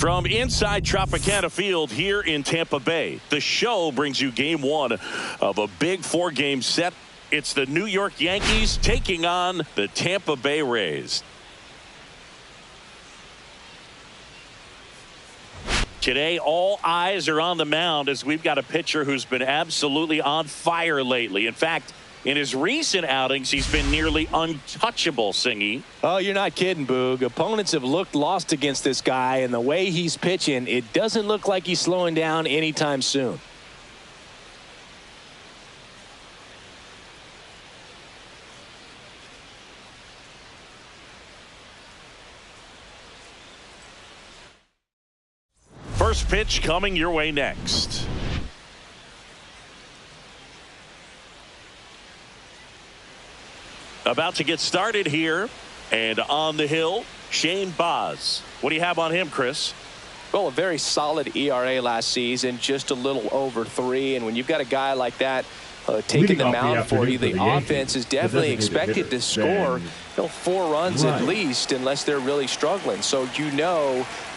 From inside Tropicana Field here in Tampa Bay, the show brings you game one of a big four-game set. It's the New York Yankees taking on the Tampa Bay Rays. Today, all eyes are on the mound as we've got a pitcher who's been absolutely on fire lately. In fact, in his recent outings, he's been nearly untouchable, Singy. Oh, you're not kidding, Boog. Opponents have looked lost against this guy, and the way he's pitching, it doesn't look like he's slowing down anytime soon. First pitch coming your way next. About to get started here, and on the hill, Shane Baz. What do you have on him, Chris? Well, a very solid ERA last season, just a little over 3. And when you've got a guy like that taking the mound for you, the offense is definitely expected to score 4 runs at least, unless they're really struggling. So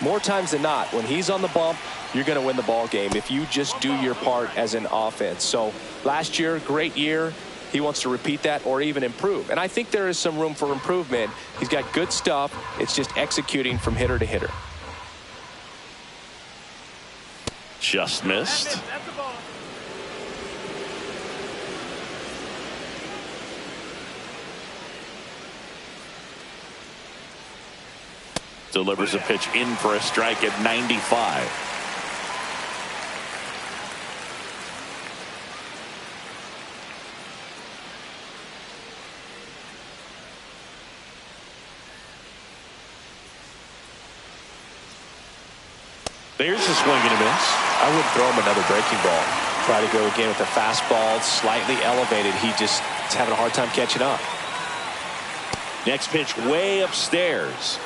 more times than not, when he's on the bump, you're going to win the ball game if you just do your part as an offense. So last year, great year. He wants to repeat that or even improve. And I think there is some room for improvement. He's got good stuff. It's just executing from hitter to hitter. Just missed. Delivers a pitch in for a strike at 95. There's a swing and a miss. I wouldn't throw him another breaking ball. Try to go again with the fastball, slightly elevated. He just is having a hard time catching up. Next pitch way upstairs.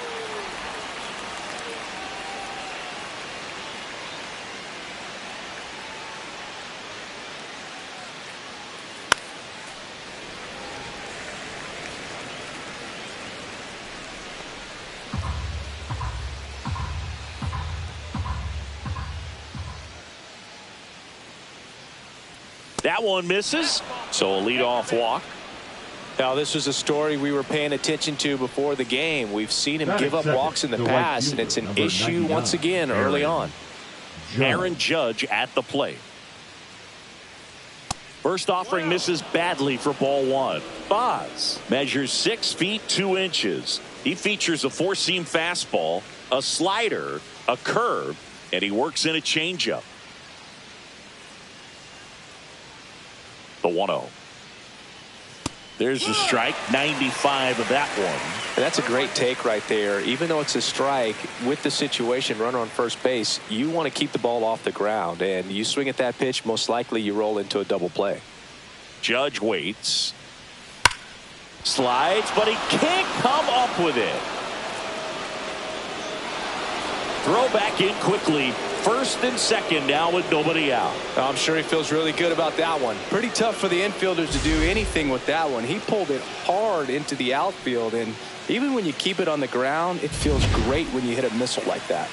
That one misses, so a leadoff walk. Now, this was a story we were paying attention to before the game. We've seen him give up walks in the past, and it's an issue once again early on. Aaron Judge at the plate. First offering misses badly for ball 1. Baz measures 6 feet 2 inches. He features a 4-seam fastball, a slider, a curve, and he works in a changeup. The 1-0. There's the strike, 95 of that one. And that's a great take right there. Even though it's a strike, with the situation, runner on first base, you want to keep the ball off the ground. And you swing at that pitch, most likely you roll into a double play. Judge waits. Slides, but he can't come up with it. Throw back in quickly. First and second now with nobody out. I'm sure he feels really good about that one. Pretty tough for the infielders to do anything with that one. He pulled it hard into the outfield, and even when you keep it on the ground, it feels great when you hit a missile like that.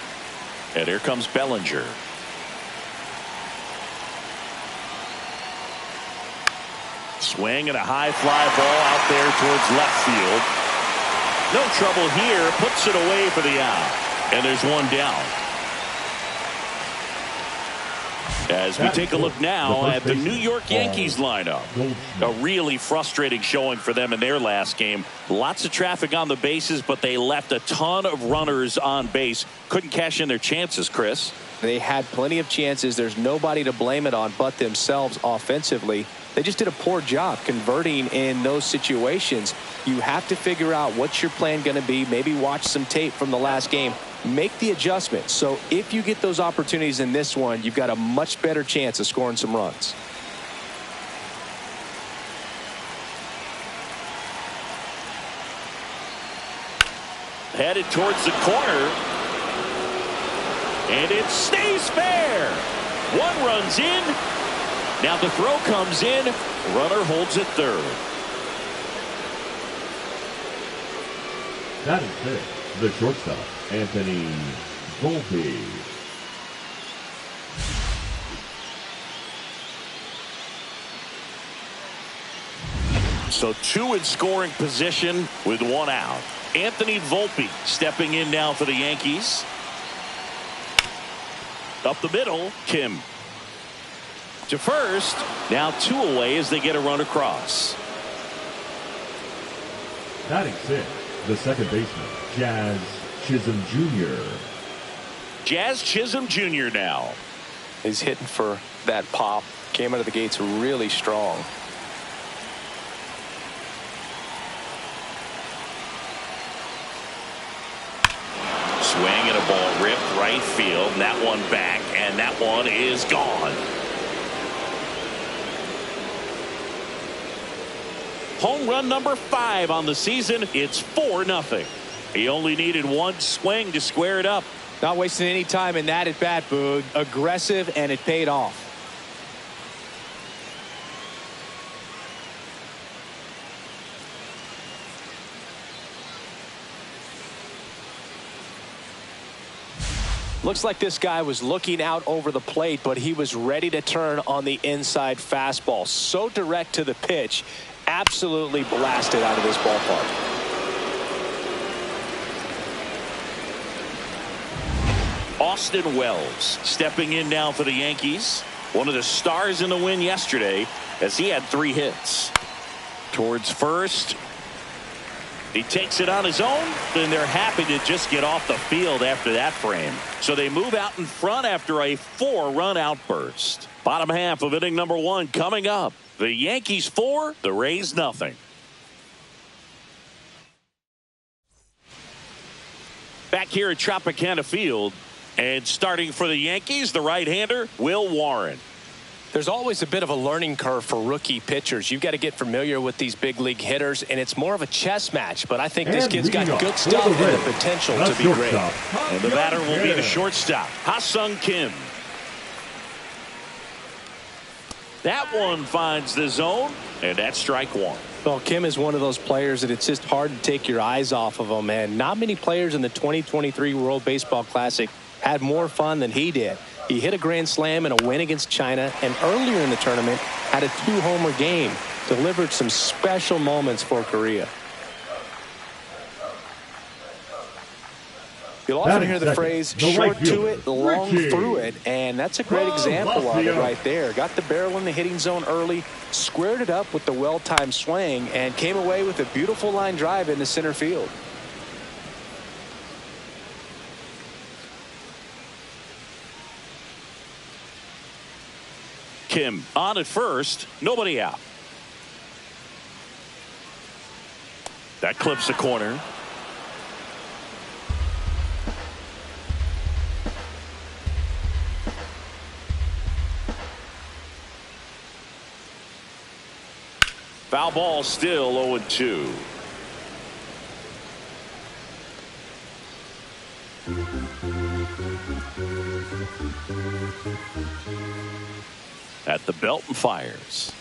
And here comes Bellinger. Swing and a high fly ball out there towards left field. No trouble here. Puts it away for the out. And there's one down. As we take a look now at the New York Yankees lineup. A really frustrating showing for them in their last game. Lots of traffic on the bases, but they left a ton of runners on base. Couldn't cash in their chances, Chris. They had plenty of chances. There's nobody to blame it on but themselves offensively. They just did a poor job converting in those situations. You have to figure out what's your plan going to be. Maybe watch some tape from the last game. Make the adjustment. So if you get those opportunities in this one, you've got a much better chance of scoring some runs. Headed towards the corner. And it stays fair. One runs in. Now the throw comes in. Runner holds it third. That is it. The shortstop, Anthony Volpe. So 2 in scoring position with 1 out. Anthony Volpe stepping in now for the Yankees. Up the middle, Kim. To first. Now 2 away as they get a run across. Batting 6, the second baseman, Jazz Chisholm Jr. Jazz Chisholm Jr. now. He's hitting for that pop. Came out of the gates really strong. Swing and a ball ripped right field. And that one back, and that one is gone. Home run number 5 on the season. It's 4-0. He only needed 1 swing to square it up. Not wasting any time in that at bat, Boog. Aggressive, and it paid off. Looks like this guy was looking out over the plate, but he was ready to turn on the inside fastball. So direct to the pitch. Absolutely blasted out of this ballpark. Austin Wells stepping in now for the Yankees. One of the stars in the win yesterday as he had 3 hits. Towards first. He takes it on his own, and they're happy to just get off the field after that frame. So they move out in front after a 4-run outburst. Bottom half of inning number 1 coming up. The Yankees 4, the Rays nothing. Back here at Tropicana Field, and starting for the Yankees, the right-hander, Will Warren. There's always a bit of a learning curve for rookie pitchers. You've got to get familiar with these big league hitters, and it's more of a chess match. But I think this kid's got good stuff and the potential to be great. And the batter will be the shortstop, Ha-Sung Kim. That one finds the zone, and that's strike 1. Well, Kim is one of those players that it's just hard to take your eyes off of him, and not many players in the 2023 World Baseball Classic had more fun than he did. He hit a grand slam in a win against China, and earlier in the tournament had a 2-homer game. Delivered some special moments for Korea. You'll often hear the phrase, short to it, long through it, and that's a great example of it right there. Got the barrel in the hitting zone early, squared it up with the well-timed swing, and came away with a beautiful line drive into center field. Kim on at first, nobody out. That clips the corner. Foul ball, still 0-2. At the belt and fires.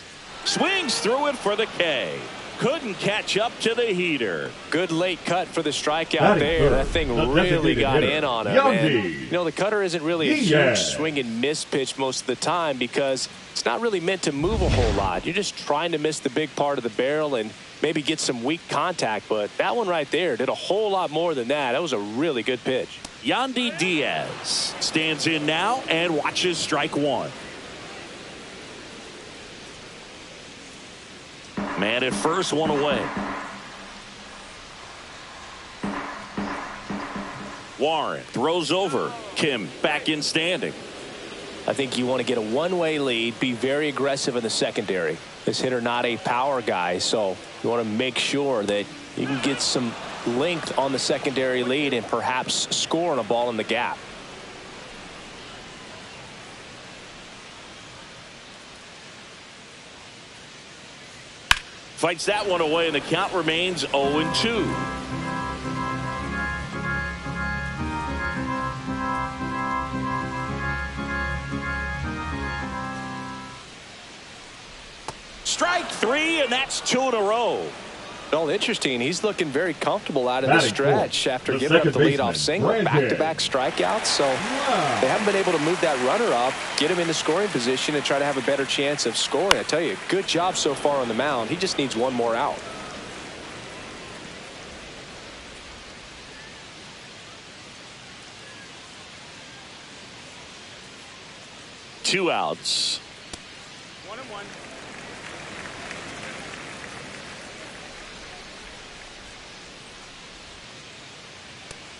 Swings through it for the K. Couldn't catch up to the heater. Good late cut for the strikeout there. That thing really got in on him. And, you know, the cutter isn't really a huge swing and miss pitch most of the time because it's not really meant to move a whole lot. You're just trying to miss the big part of the barrel and maybe get some weak contact. But that one right there did a whole lot more than that. That was a really good pitch. Yandy Diaz stands in now and watches strike 1. Man at first, 1 away. Warren throws over. Kim back in standing. I think you want to get a one-way lead, be very aggressive in the secondary. This hitter not a power guy, so you want to make sure that you can get some length on the secondary lead and perhaps score on a ball in the gap. Fights that one away, and the count remains 0-2. Strike 3, and that's 2 in a row. Well, interesting. He's looking very comfortable out of the stretch after giving up the leadoff single. Back-to-back strikeouts. So they haven't been able to move that runner up, get him into scoring position, and try to have a better chance of scoring. I tell you, good job so far on the mound. He just needs one more out. Two outs. 1-1.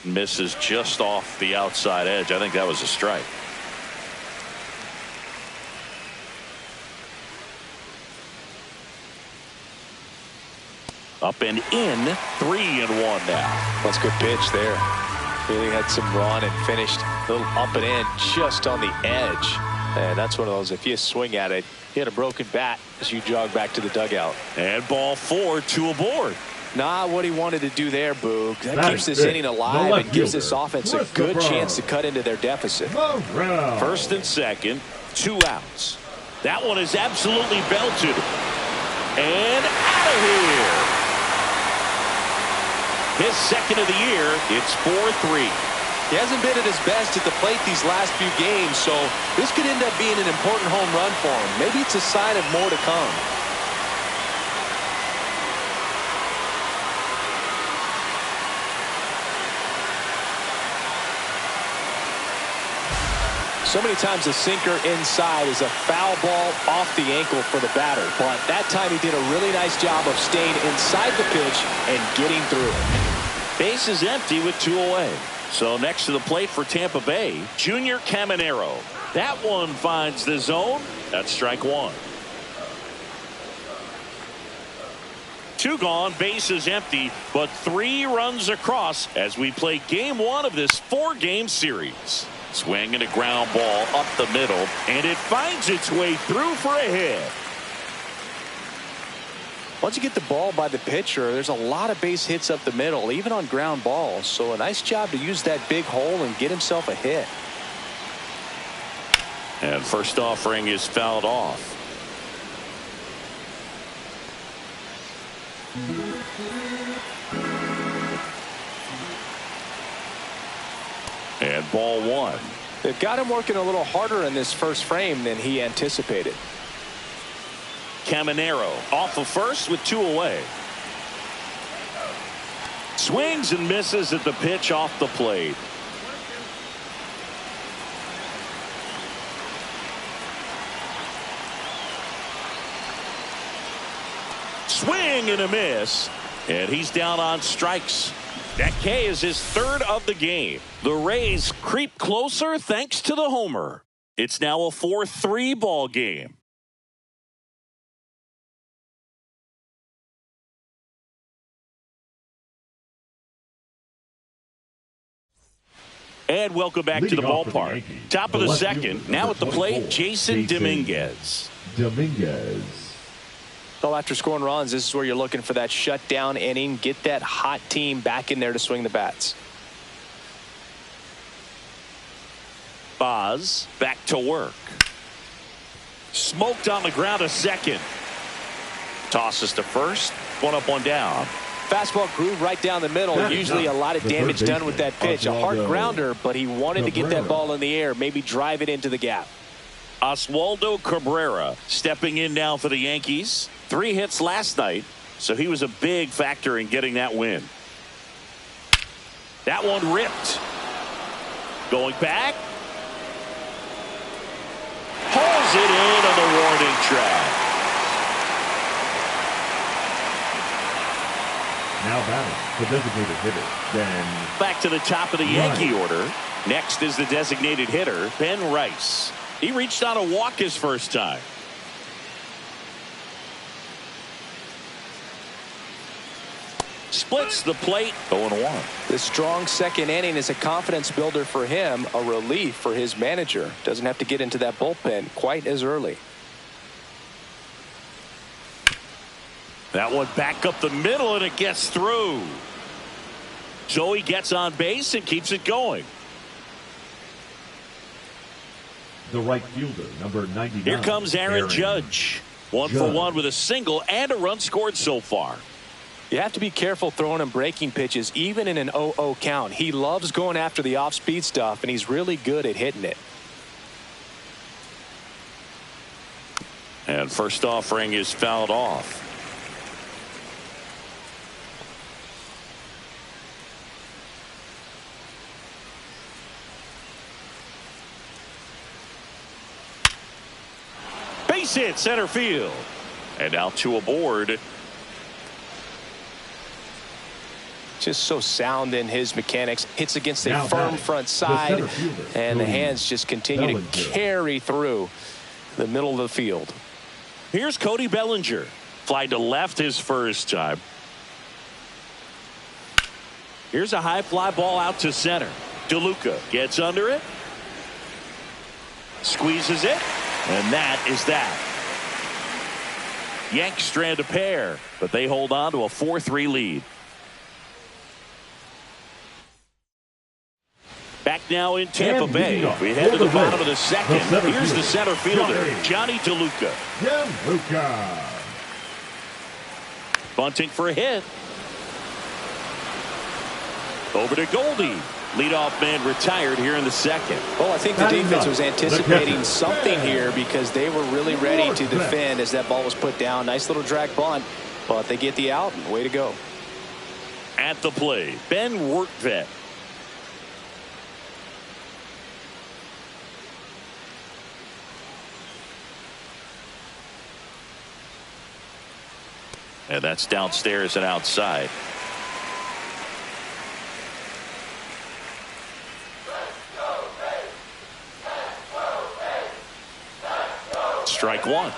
Misses just off the outside edge. I think that was a strike. Up and in, 3-1 now. That's a good pitch there. Really had some run and finished a little up and in just on the edge. And that's one of those, if you swing at it, you had a broken bat as you jog back to the dugout. And ball 4, 2 aboard. Not what he wanted to do there, Boog. That keeps this inning alive and gives this offense a good chance to cut into their deficit. First and second, 2 outs. That one is absolutely belted. And out of here. His second of the year. It's 4-3. He hasn't been at his best at the plate these last few games, so this could end up being an important home run for him. Maybe it's a sign of more to come. So many times a sinker inside is a foul ball off the ankle for the batter, but that time he did a really nice job of staying inside the pitch and getting through it. Base is empty with 2 away. So next to the plate for Tampa Bay, Junior Caminero. That one finds the zone. That's strike 1. 2 gone, base is empty, but 3 runs across as we play game 1 of this 4-game series. Swing and a ground ball up the middle, and it finds its way through for a hit. Once you get the ball by the pitcher, there's a lot of base hits up the middle, even on ground balls. So a nice job to use that big hole and get himself a hit. And first offering is fouled off. And ball 1. They've got him working a little harder in this first frame than he anticipated. Caminero off of first with 2 away. Swings and misses at the pitch off the plate. Swing and a miss. And he's down on strikes. That K is his 3rd of the game. The Rays creep closer thanks to the homer. It's now a 4-3 ball game. And welcome back to the ballpark. Top of the second. Now at the plate, Jason Dominguez. Well, after scoring runs, this is where you're looking for that shutdown inning. Get that hot team back in there to swing the bats. Boz back to work. Smoked on the ground a second. Tosses to first. 1 up, 1 down. Fastball groove right down the middle. Usually a lot of damage done with that pitch. A hard grounder, but he wanted to get that ball in the air, maybe drive it into the gap. Oswaldo Cabrera stepping in now for the Yankees. 3 hits last night, so he was a big factor in getting that win. That one ripped. Going back. Pulls it in on the warning track. Now batting, the designated hitter, Ben. Back to the top of the Yankee order. Next is the designated hitter, Ben Rice. He reached on a walk his first time. Splits the plate, 0-1. The strong second inning is a confidence builder for him, a relief for his manager. Doesn't have to get into that bullpen quite as early. That one back up the middle, and it gets through. So he gets on base and keeps it going. The right fielder, number 99. Here comes Aaron Judge. 1 for 1 with a single and a run scored so far. You have to be careful throwing him breaking pitches, even in an 0-0 count. He loves going after the off-speed stuff, and he's really good at hitting it. And first offering is fouled off. Base hit center field. And now two aboard. Just so sound in his mechanics. Hits against a firm front side, and the hands just continue to carry through the middle of the field. Here's Cody Bellinger. Fly to left his first time. Here's a high fly ball out to center. DeLuca gets under it. Squeezes it. And that is that. Yanks strand a pair, but they hold on to a 4-3 lead. Back now in Tampa Bay. We head to the bottom of the second. Here's the center fielder, Johnny DeLuca. Bunting for a hit. Over to Goldie. Leadoff man retired here in the second. Well, I think the defense was anticipating something here because they were really ready to defend as that ball was put down. Nice little drag bunt, but they get the out, and way to go. At the plate, Ben Workvet. And that's downstairs and outside. Strike one.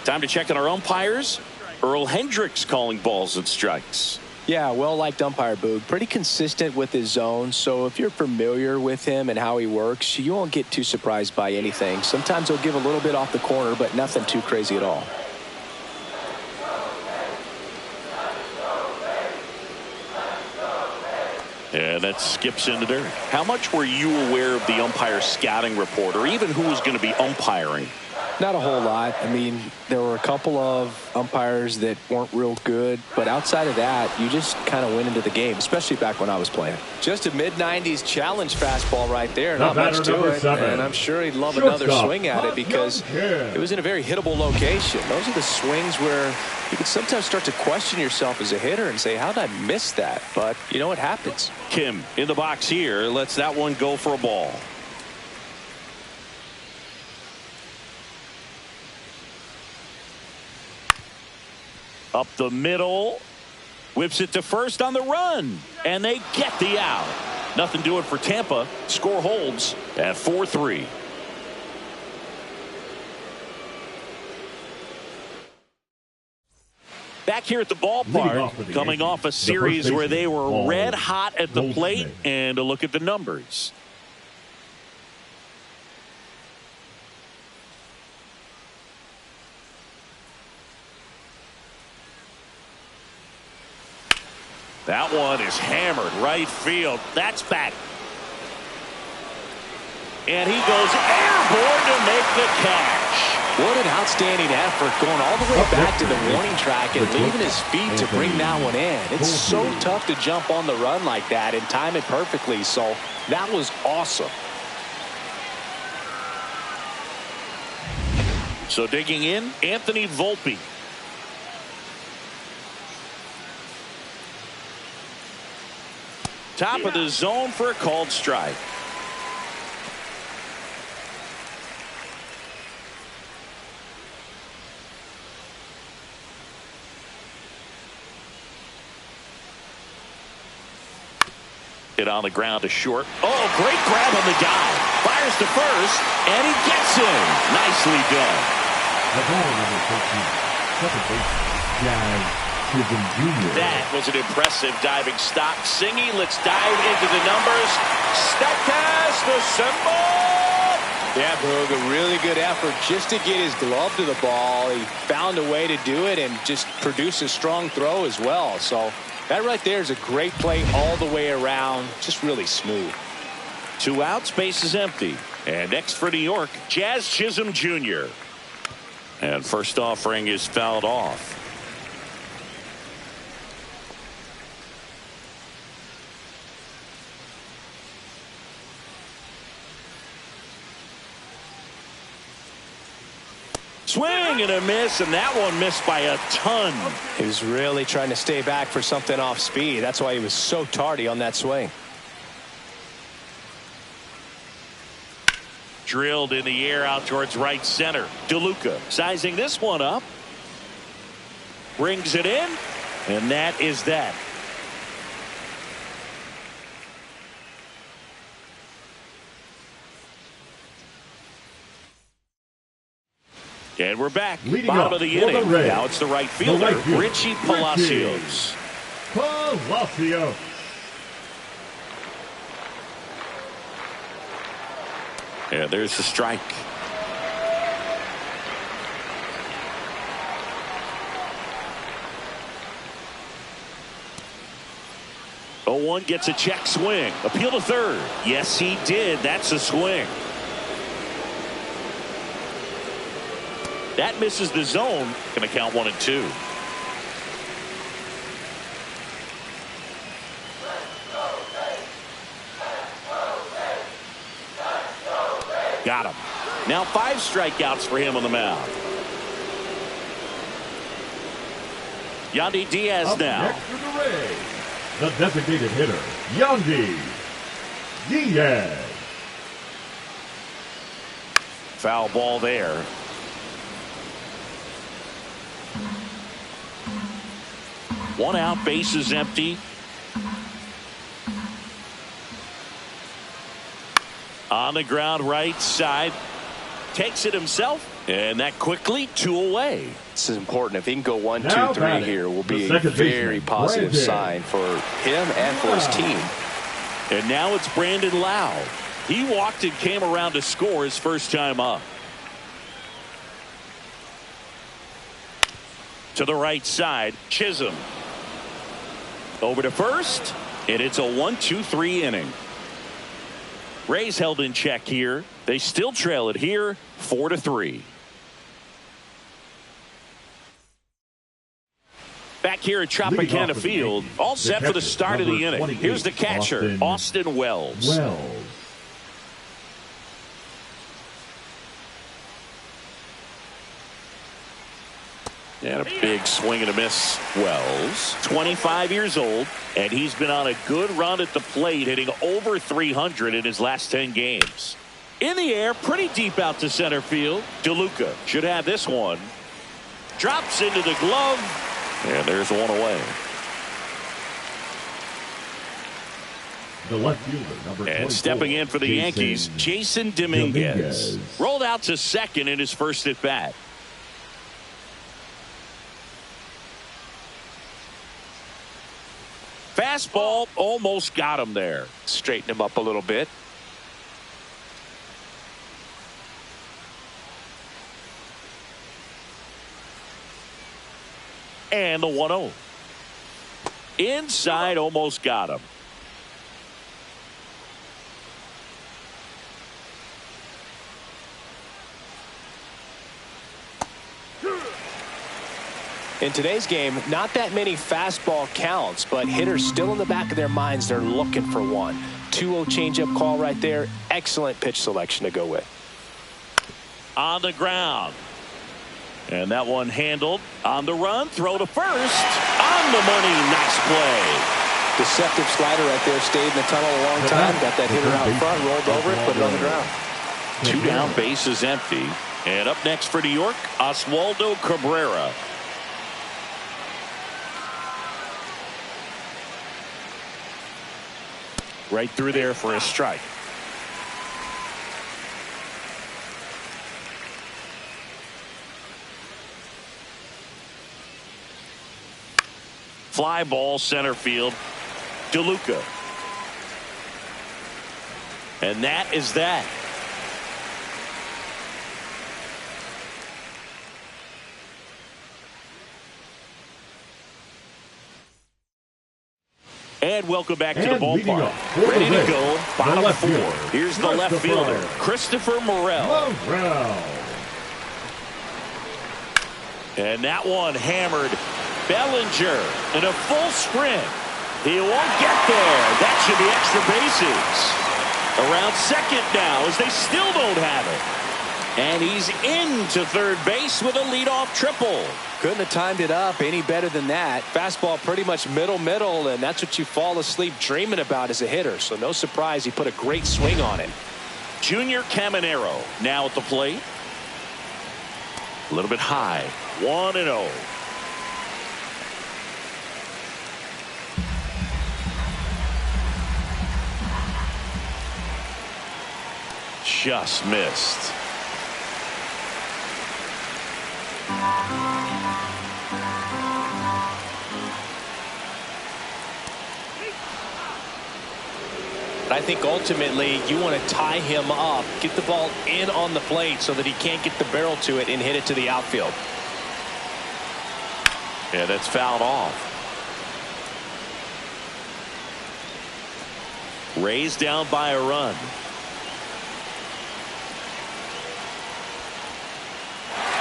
Time to check on our umpires. Earl Hendricks calling balls and strikes. Yeah, well-liked umpire, Boog. Pretty consistent with his zone, so if you're familiar with him and how he works, you won't get too surprised by anything. Sometimes he'll give a little bit off the corner, but nothing too crazy at all. And that skips into dirt. How much were you aware of the umpire scouting report, or even who was going to be umpiring? Not a whole lot. I mean, there were a couple of umpires that weren't real good, but outside of that, you just kind of went into the game, especially back when I was playing. Just a mid-90s challenge fastball right there. Not much to it, and I'm sure he'd love another swing at it because it was in a very hittable location. Those are the swings where you can sometimes start to question yourself as a hitter and say, how did I miss that? But, you know, it happens. Kim in the box here lets that one go for a ball. Up the middle. Whips it to first on the run. And they get the out. Nothing doing for Tampa. Score holds at 4-3. Back here at the ballpark, coming off a series where they were red hot at the plate, and a look at the numbers. That one is hammered right field. That's back. And he goes airborne to make the catch. What an outstanding effort, going all the way back to the warning track and leaving his feet to bring that one in. It's so tough to jump on the run like that and time it perfectly. So that was awesome. So digging in, Anthony Volpe. Top of the zone for a called strike. Hit on the ground to short. Oh, great grab on the dive. Fires to first, and he gets him. Nicely done. That was an impressive diving stop. Singy, let's dive into the numbers. Statcast assemble. Yeah, Boog, a really good effort just to get his glove to the ball. He found a way to do it and just produce a strong throw as well. So that right there is a great play all the way around. Just really smooth. 2 outs, base is empty. And next for New York, Jazz Chisholm Jr. And first offering is fouled off. Swing and a miss, and that one missed by a ton. He was really trying to stay back for something off speed. That's why he was so tardy on that swing. Drilled in the air out towards right center. DeLuca sizing this one up. Brings it in, and that is that. And we're back. Bottom of the inning. Now it's the right fielder, Richie Palacios. Palacios. And there's the strike. Oh, 1 gets a check swing. Appeal to third. Yes, he did. That's a swing. That misses the zone. Going to count 1 and 2. Got him. Now 5 strikeouts for him on the mound. Yandy Diaz Up now. next for the Rays, the designated hitter, Yandy Diaz. Foul ball there. One out, base is empty. On the ground, right side. Takes it himself. And that quickly, 2 away. This is important. If he can go 1, 2, Now 3 here, will be a very positive sign for him and for his team. And now it's Brandon Lau. He walked and came around to score his first time up. To the right side, Chisholm. Over to first, and it's a 1-2-3 inning. Rays held in check here. They still trail it here, 4-3. Back here at Tropicana Field, all set for the start of the inning. Here's the catcher, Austin Wells. And a big swing and a miss. Wells, 25 years old, and he's been on a good run at the plate, hitting over 300 in his last 10 games. In the air, pretty deep out to center field. DeLuca should have this one. Drops into the glove, and there's 1 away. The left fielder, number 24, and stepping in for the Yankees, Jason Dominguez. Rolled out to second in his first at bat. Fastball almost got him there. Straighten him up a little bit. And the 1-0. Inside, almost got him. In today's game, not that many fastball counts, but hitters still in the back of their minds, they're looking for one. 2-0 changeup call right there. Excellent pitch selection to go with. On the ground. And that one handled. On the run, throw to first. On the money, nice play. Deceptive slider right there, stayed in the tunnel a long time. Got that hitter out front, rolled over it, put it on the ground. 2 down, base is empty. And up next for New York, Oswaldo Cabrera. Right through there for a strike. Fly ball center field. DeLuca. And that is that. And welcome back to the ballpark. Ready to go, bottom 4. Here's the left fielder, Christopher Morel. And that one hammered. Bellinger in a full sprint. He won't get there. That should be extra bases. Around second now as they still don't have it. And he's into third base with a leadoff triple. Couldn't have timed it up any better than that. Fastball pretty much middle, and that's what you fall asleep dreaming about as a hitter. So no surprise he put a great swing on it. Junior Caminero now at the plate. A little bit high. 1-0. Just missed. I think ultimately you want to tie him up, get the ball in on the plate so that he can't get the barrel to it and hit it to the outfield. Yeah, that's fouled off. Rays down by a run.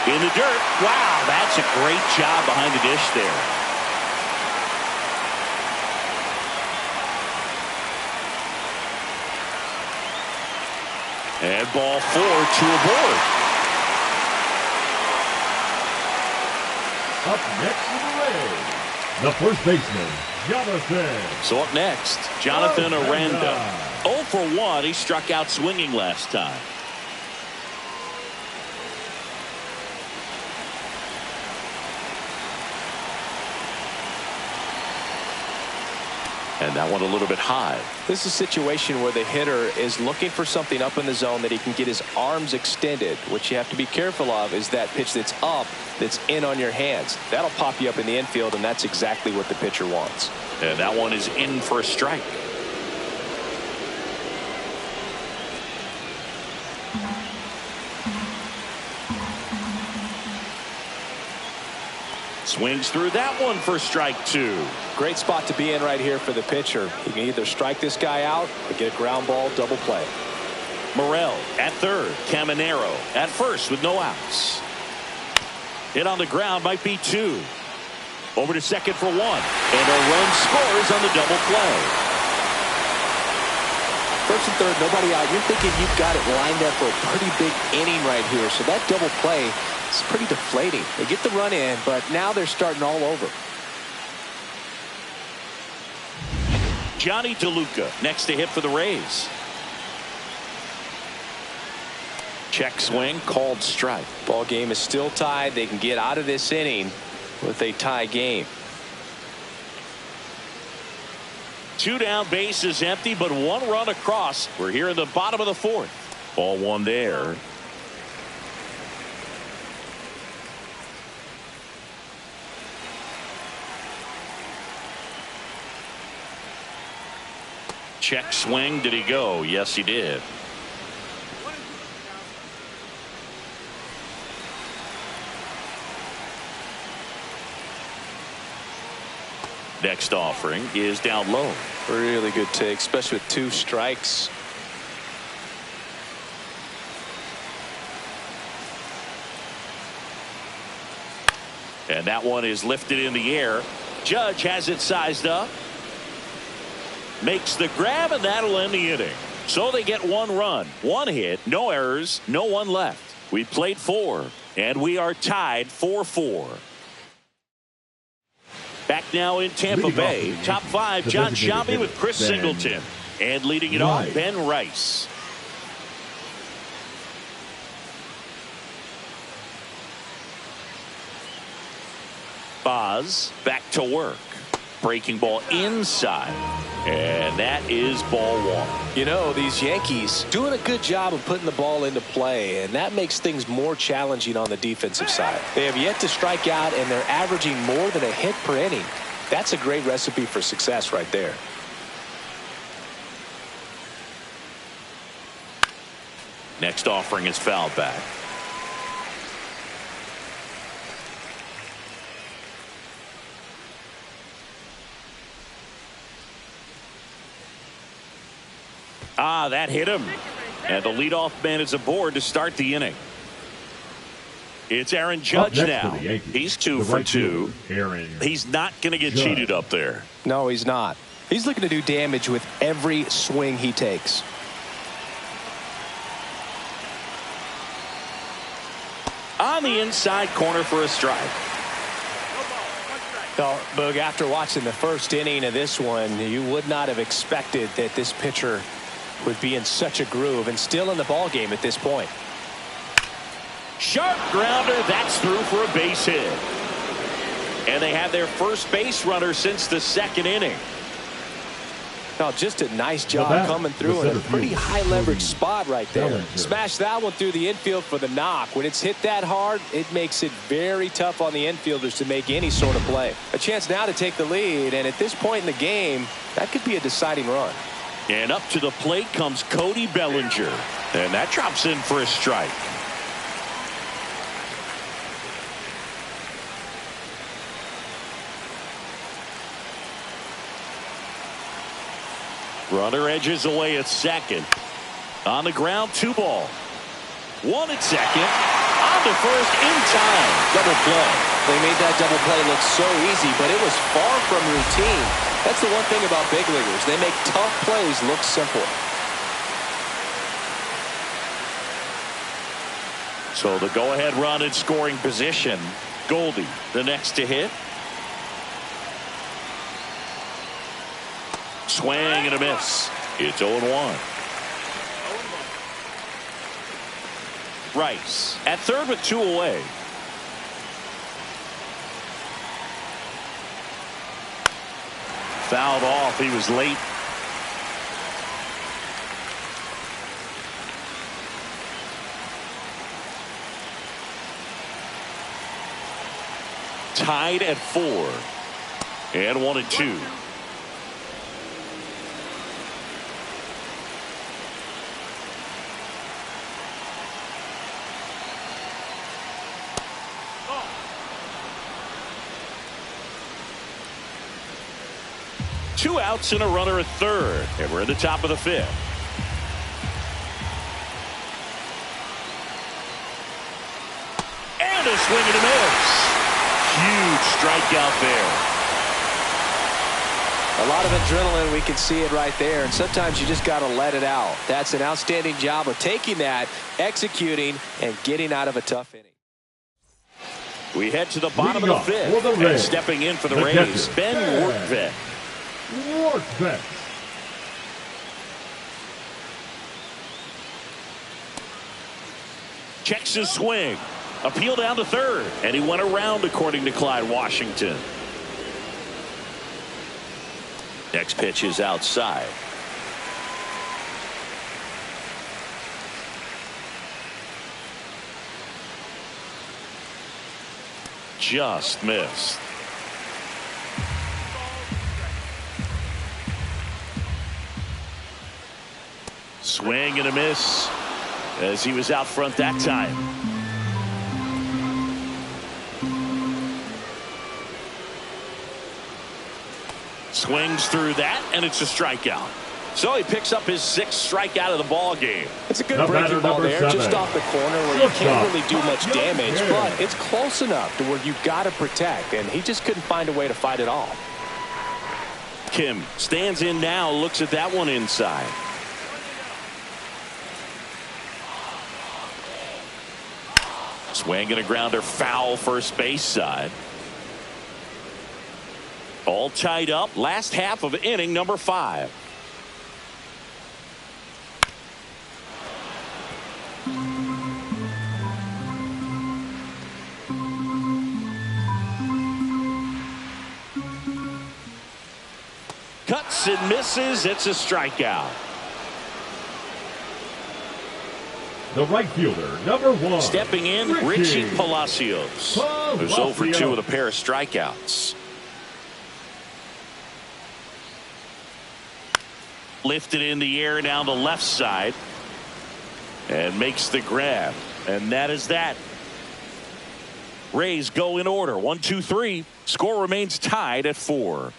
In the dirt. Wow, that's a great job behind the dish there. And ball 4, 2 aboard. Up next for the Rays, the first baseman, Jonathan. So up next, Jonathan Aranda. 0 for 1. He struck out swinging last time. And that one a little bit high. This is a situation where the hitter is looking for something up in the zone that he can get his arms extended. What you have to be careful of is that pitch that's up, that's in on your hands. That'll pop you up in the infield, and that's exactly what the pitcher wants. And that one is in for a strike. Swings through that one for strike 2. Great spot to be in right here for the pitcher. He can either strike this guy out or get a ground ball double play. Morel at third. Caminero at first with no outs. Hit on the ground might be 2. Over to second for 1. And a run scores on the double play. First and third, nobody out. You're thinking you've got it lined up for a pretty big inning right here. So that double play is pretty deflating. They get the run in, but now they're starting all over. Johnny DeLuca next to hit for the Rays. Check swing, called strike. Ball game is still tied. They can get out of this inning with a tie game. 2 down, bases empty, but 1 run across. We're here in the bottom of the 4th. Ball 1 there. Check swing. Did he go? Yes, he did. Next offering is down low. Really good take, especially with 2 strikes. And that one is lifted in the air. Judge has it sized up. Makes the grab, and that'll end the inning. So they get 1 run, 1 hit, no errors, no one left. We played 4, and we are tied 4-4. Back now in Tampa Bay. Top 5, John Shambi with Chris Singleton. And leading it off, Ben Rice. Boz back to work. Breaking ball inside. And that is ball 1. You know, these Yankees doing a good job of putting the ball into play, and that makes things more challenging on the defensive side. They have yet to strike out, and they're averaging more than a hit per inning. That's a great recipe for success right there. Next offering is fouled back. That hit him. And the leadoff man is aboard to start the inning. It's Aaron Judge now. He's 2 for 2. He's not going to get cheated up there. No, he's not. He's looking to do damage with every swing he takes. on the inside corner for a strike. Well, Boog, after watching the first inning of this one, you would not have expected that this pitcher would be in such a groove and still in the ball game at this point. Sharp grounder, that's through for a base hit. And they have their first base runner since the second inning. Oh, just a nice job coming through in a pretty high leverage spot right there. Smash that one through the infield for the knock. When it's hit that hard, it makes it very tough on the infielders to make any sort of play. A chance now to take the lead, and at this point in the game, that could be a deciding run. And up to the plate comes Cody Bellinger. And that drops in for a strike. Runner edges away at second. On the ground, 2 ball. 1 at second. On to first in time. Double play. They made that double play look so easy, but it was far from routine. That's the one thing about big leaguers. They make tough plays look simple. So the go-ahead run in scoring position. Goldie, the next to hit. Swing and a miss. It's 0-1. Rice at third with 2 away. Fouled off. He was late. Tied at 4. And 1-2. Two outs and a runner at third. And we're in the top of the 5th. And a swing and a miss. Huge strikeout there. A lot of adrenaline. We can see it right there. And sometimes you just got to let it out. That's an outstanding job of taking that, executing, and getting out of a tough inning. We head to the bottom of the 5th. And stepping in for the Rays, Ben Workvet. Checks his swing. Appeal down to third. And he went around, according to Clyde Washington. Next pitch is outside. Just missed. Swing and a miss as he was out front that time. Swings through that, and it's a strikeout. So he picks up his 6th strikeout of the ball game. It's a good breaking ball there, just off the corner where you can't really do much damage, but it's close enough to where you've got to protect, and he just couldn't find a way to fight it off. Kim stands in now, looks at that one inside. Swing and a grounder, foul first base side. All tied up. Last half of inning number 5. Cuts and misses. It's a strikeout. The right fielder, number 1. Stepping in, Richie Palacios. Who's 0 for 2 with a pair of strikeouts. Lifted in the air down the left side. And makes the grab. And that is that. Rays go in order. 1, 2, 3. Score remains tied at 4.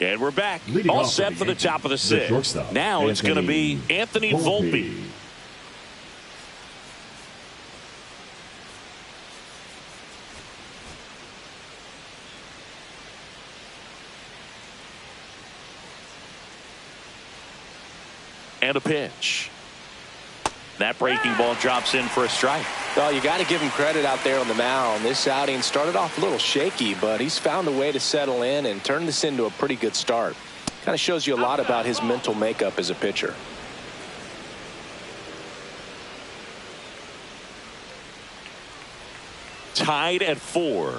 And we're back. All set for the top of the 6th. Now it's going to be Anthony Volpe. And a pitch. That breaking ball drops in for a strike. Well, you got to give him credit out there on the mound. This outing started off a little shaky, but he's found a way to settle in and turn this into a pretty good start. Kind of shows you a lot about his mental makeup as a pitcher. Tied at 4.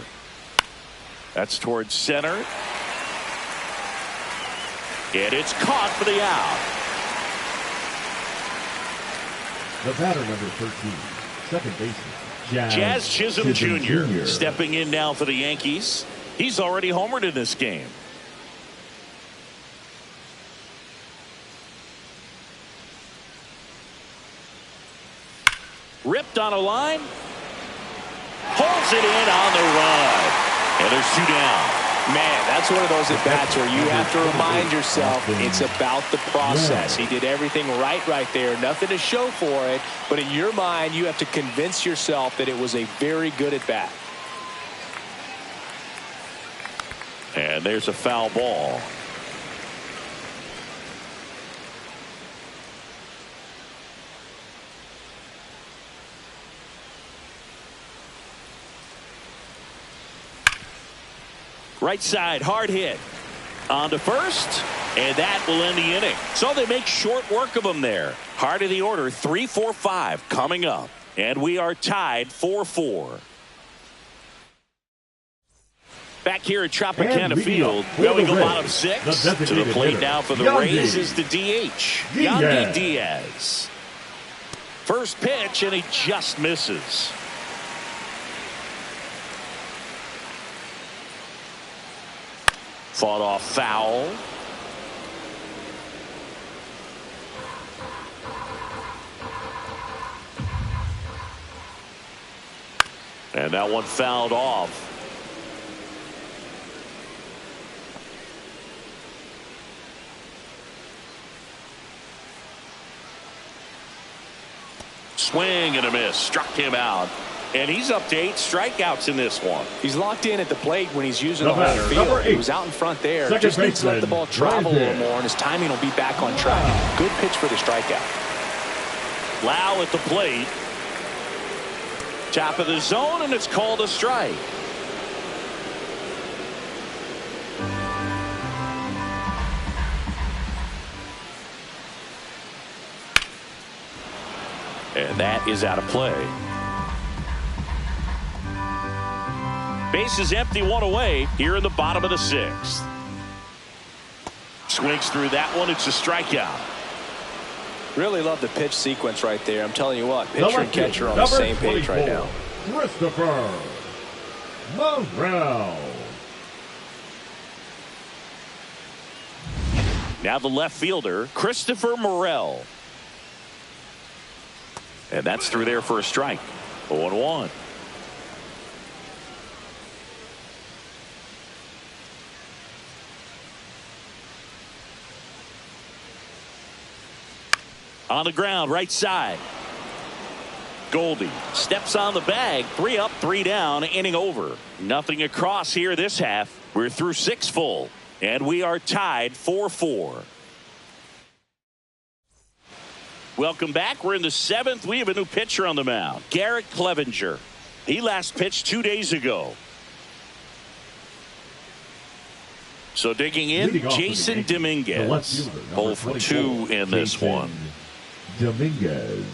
That's towards center. And it's caught for the out. The batter, number 13, second baseman, Jazz Chisholm Jr. stepping in now for the Yankees. He's already homered in this game. Ripped on a line. Holds it in on the run. And there's 2 down. Man, that's one of those at-bats where you have to remind yourself it's about the process. He did everything right there. Nothing to show for it. But in your mind, you have to convince yourself that it was a very good at-bat. And there's a foul ball. Right side, hard hit. On to first, and that will end the inning. So they make short work of him there. Heart of the order, 3-4-5 coming up. And we are tied 4-4. Back here at Tropicana Field, going a bottom 6. To the plate now for the Rays is the DH, Yandy Diaz. First pitch, and he just misses. Fought off foul. And that one fouled off. Swing and a miss. Struck him out. And he's up to 8 strikeouts in this one. He's locked in at the plate when he's using the whole field. He was out in front there. Just needs to let the ball travel a little more, and his timing will be back on track. Good pitch for the strikeout. Lau at the plate. Top of the zone, and it's called a strike. And that is out of play. Base is empty, 1 away here in the bottom of the 6th. Swings through that one. It's a strikeout. Really love the pitch sequence right there. I'm telling you what, pitcher and catcher on the same page right now. Christopher Morel. Now the left fielder, Christopher Morel. And that's through there for a strike. 0-1. On the ground, right side. Goldie steps on the bag. 3 up, 3 down, inning over. Nothing across here this half. We're through 6 full, and we are tied 4-4. Welcome back. We're in the 7th. We have a new pitcher on the mound, Garrett Clevenger. He last pitched 2 days ago. So digging in, Jason Dominguez. 0 for 2 in this one. Dominguez.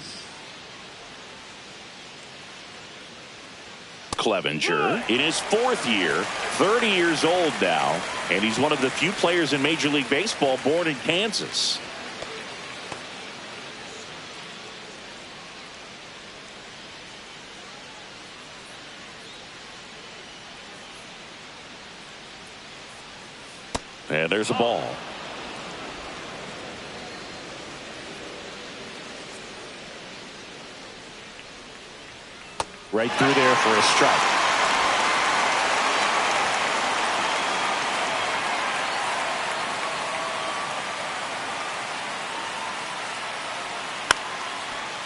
Clevenger in his 4th year, 30 years old now, and he's one of the few players in Major League Baseball born in Kansas. And there's a ball. Right through there for a strike.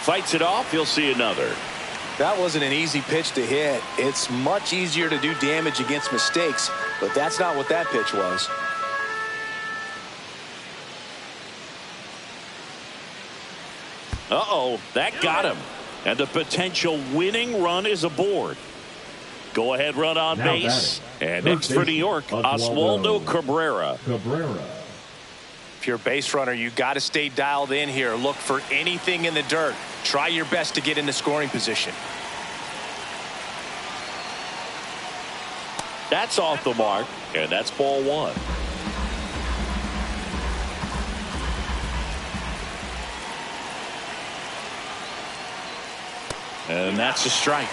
Fights it off. You'll see another. That wasn't an easy pitch to hit. It's much easier to do damage against mistakes, but that's not what that pitch was. Uh-oh, that got him. And the potential winning run is aboard. Go ahead run on base. And next for New York, Oswaldo Cabrera. If you're a base runner, you got to stay dialed in here. Look for anything in the dirt. Try your best to get into scoring position. That's off the mark, and that's ball one. And that's a strike.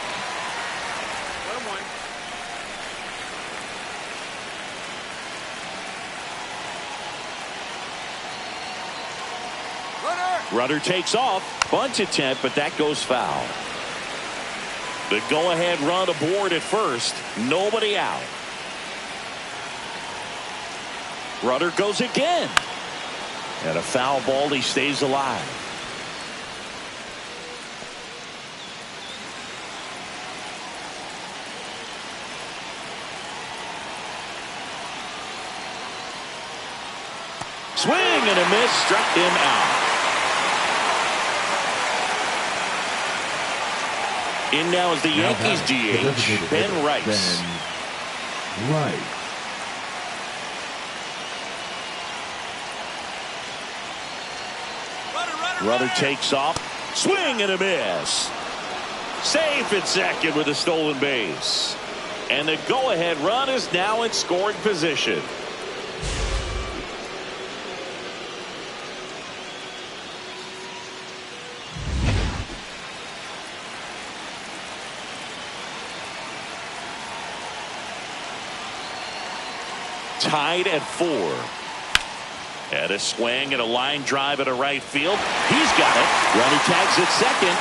Runner takes off. Bunt attempt, but that goes foul. The go-ahead run aboard at first. Nobody out. Runner goes again. And a foul ball. He stays alive. Swing and a miss. Struck him out. In now is the Yankees DH, Ben Rice. Runner takes off. Swing and a miss. Safe at second with a stolen base. And the go-ahead run is now in scoring position. Tied at 4. And a swing and a line drive at a right field. He's got it. Runner tags at second.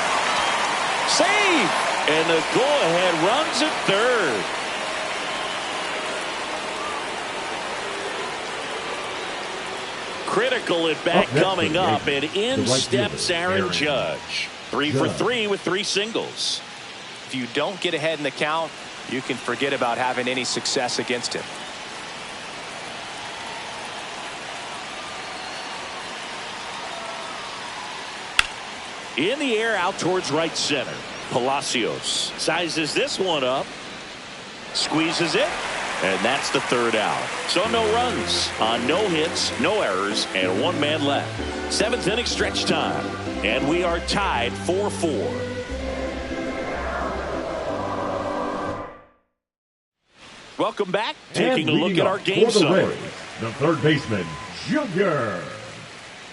Save. And the go-ahead runs at third. Critical at bat coming up, and in steps Aaron Judge. 3 for 3 with 3 singles. If you don't get ahead in the count, you can forget about having any success against him. In the air out towards right center. Palacios sizes this one up. Squeezes it. And that's the third out. So no runs on no hits, no errors, and 1 man left. 7th inning stretch time. And we are tied 4-4. Welcome back. Taking a look at our game summary. The third baseman, Junior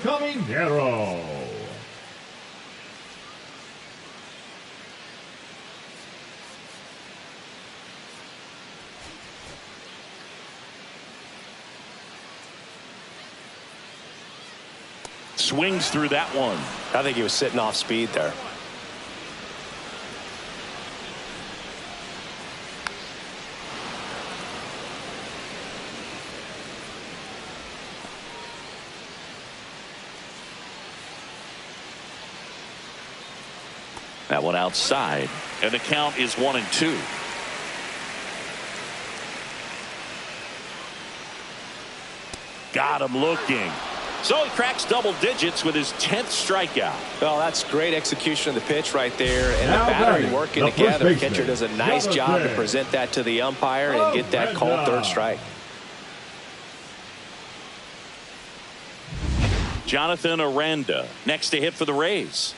Caminero. Swings through that one. I think he was sitting off speed there. That one outside, and the count is 1-2. Got him looking. So he cracks double digits with his 10th strikeout. Well, that's great execution of the pitch right there, and the battery working together. The catcher does a nice job to present that to the umpire and get that called third strike. Jonathan Aranda next to hit for the Rays.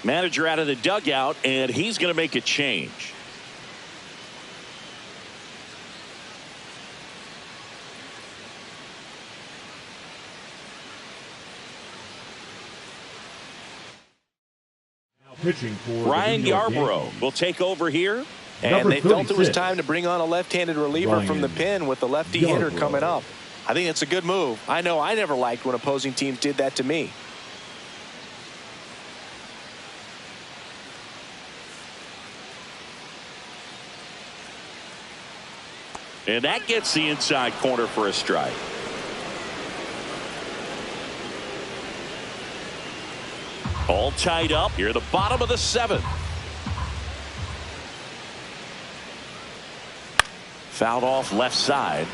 Manager out of the dugout, and he's going to make a change. Pitching for Ryan Yarbrough will take over here. And they felt it was time to bring on a left-handed reliever from the pen with the lefty hitter coming up. I think it's a good move. I know I never liked when opposing teams did that to me. And that gets the inside corner for a strike. All tied up here at the bottom of the 7th. Fouled off left side.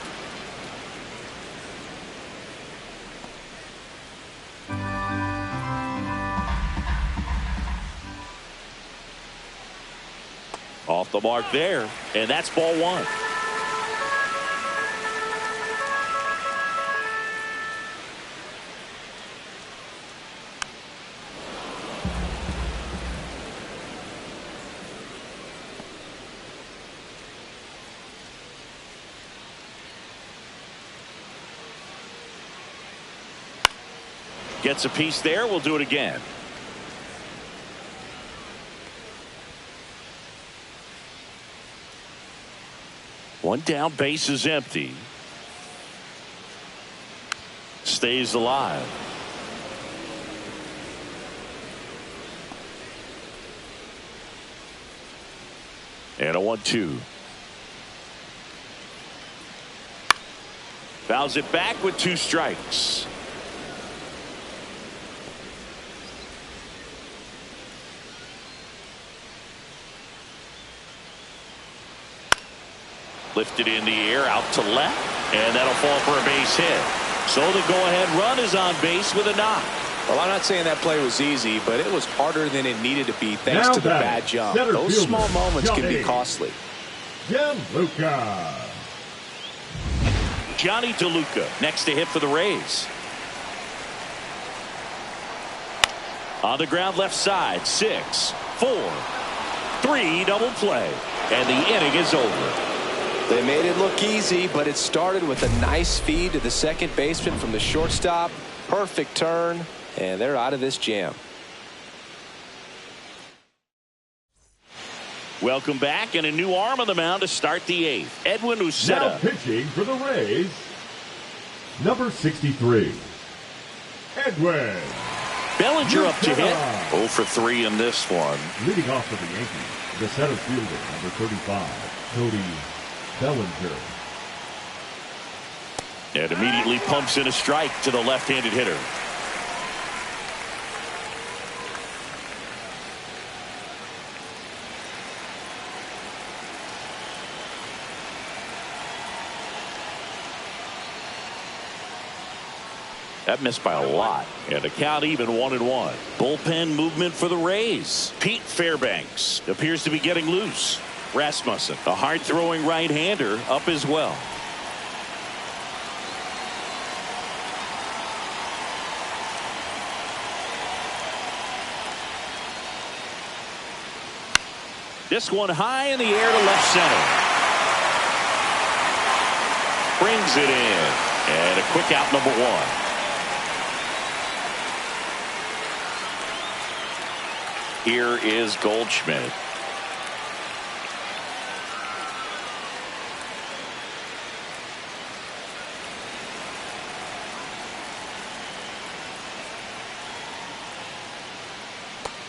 the mark there, and that's ball one. Gets a piece there. We'll do it again. One down, base is empty. Stays alive. And a 1-2. Fouls it back with 2 strikes. Lifted in the air, out to left, and that'll fall for a base hit. So the go-ahead run is on base with a knock. Well, I'm not saying that play was easy, but it was harder than it needed to be thanks to the bad jump. Those small moments can be costly. DeLuca. Johnny DeLuca next to hit for the Rays. On the ground left side, 6, 4, 3, double play. And the inning is over. They made it look easy, but it started with a nice feed to the second baseman from the shortstop. Perfect turn, and they're out of this jam. Welcome back, and a new arm on the mound to start the 8th. Edwin Uceta. Now pitching for the Rays, number 63, Edwin. Bellinger up to hit. 0 for 3 in this one. Leading off for the Yankees, the center fielder, number 35, Cody Bellinger. And immediately pumps in a strike to the left-handed hitter. That missed by a lot. And the count even 1-1. Bullpen movement for the Rays. Pete Fairbanks appears to be getting loose. Rasmussen, a hard-throwing right-hander, up as well. This one high in the air to left center. Brings it in. And a quick out, number 1. Here is Goldschmidt.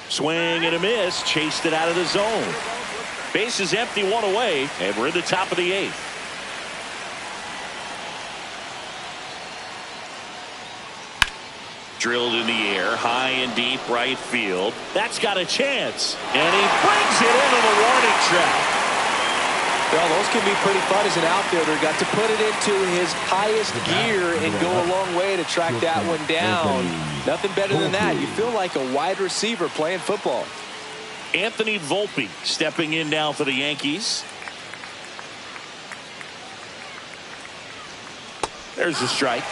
Swing and a miss. Chased it out of the zone. Base is empty, 1 away, and we're in the top of the 8th. Drilled in the air, high and deep right field. That's got a chance, and he brings it into the warning track. Well, those can be pretty fun as an outfielder. Got to put it into his highest gear and go a long way to track that one down. Nothing better than that. You feel like a wide receiver playing football. Anthony Volpe stepping in now for the Yankees. There's the strike.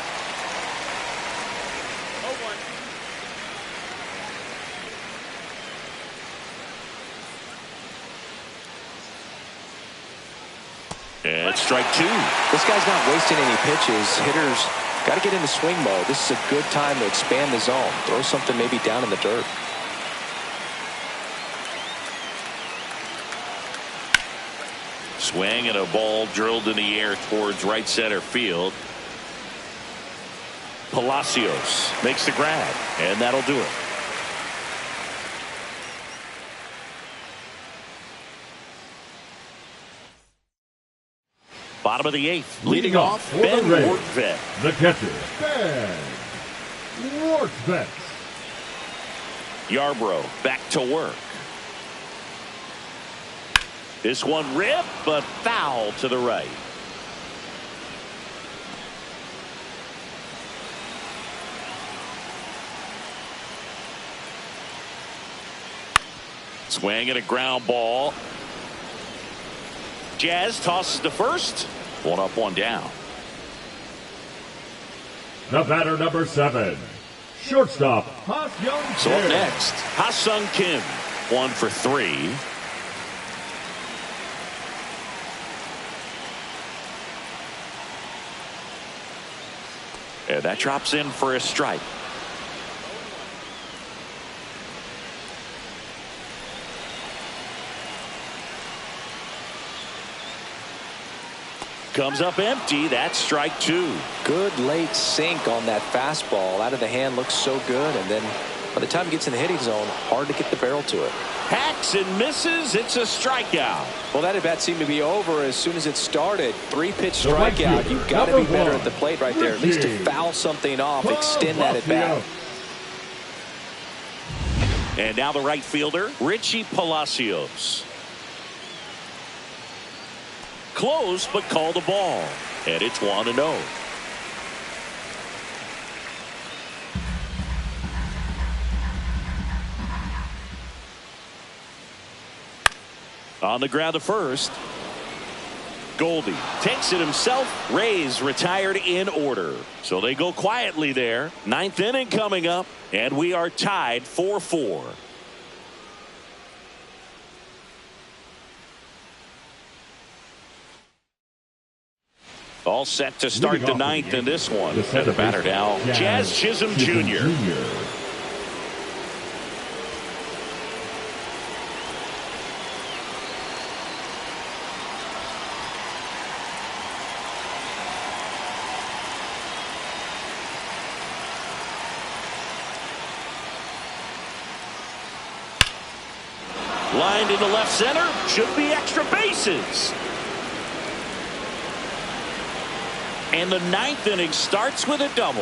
And strike 2. This guy's not wasting any pitches. Hitters got to get into swing mode. This is a good time to expand the zone. Throw something maybe down in the dirt. Swing and a ball drilled in the air towards right center field. Palacios makes the grab, and that'll do it. Bottom of the 8th. Leading off, Ben Workvet. The catcher, Ben Workvet. Yarbrough back to work. This one ripped, but foul to the right. Swing and a ground ball. Jazz tosses to first. One up, one down. The batter, number 7. Shortstop, Ha-Sung Kim. So up next, Ha-Sung Kim. 1 for 3. And that drops in for a strike. Comes up empty. That's strike 2. Good late sink on that fastball. Out of the hand, looks so good. And then by the time it gets in the hitting zone, hard to get the barrel to it. Hacks and misses. It's a strikeout. Well, that at bat seemed to be over as soon as it started. 3-pitch strikeout. You've got to be better at the plate right there. At least to foul something off, extend that at bat. And now the right fielder, Richie Palacios. Close, but called the ball. And it's 1-0. On the ground to first. Goldie takes it himself. Rays retired in order. So they go quietly there. 9th inning coming up. And we are tied 4-4. All set to start the 9th in this one. And the batter now, Jazz Chisholm Jr. Lined into left center. Should be extra bases. And the 9th inning starts with a double.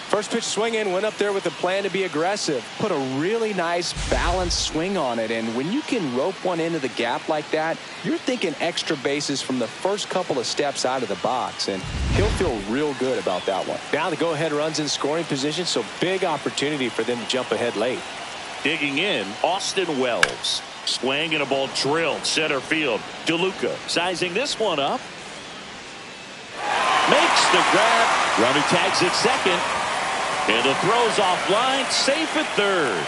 First pitch swing in, went up there with a plan to be aggressive. Put a really nice balanced swing on it. And when you can rope one into the gap like that, you're thinking extra bases from the first couple of steps out of the box. And he'll feel real good about that one. Now the go-ahead runs in scoring position, so big opportunity for them to jump ahead late. Digging in, Austin Wells. Swing and a ball drilled center field. DeLuca sizing this one up. Makes the grab. Runner tags at second. And the throw's offline. Safe at third.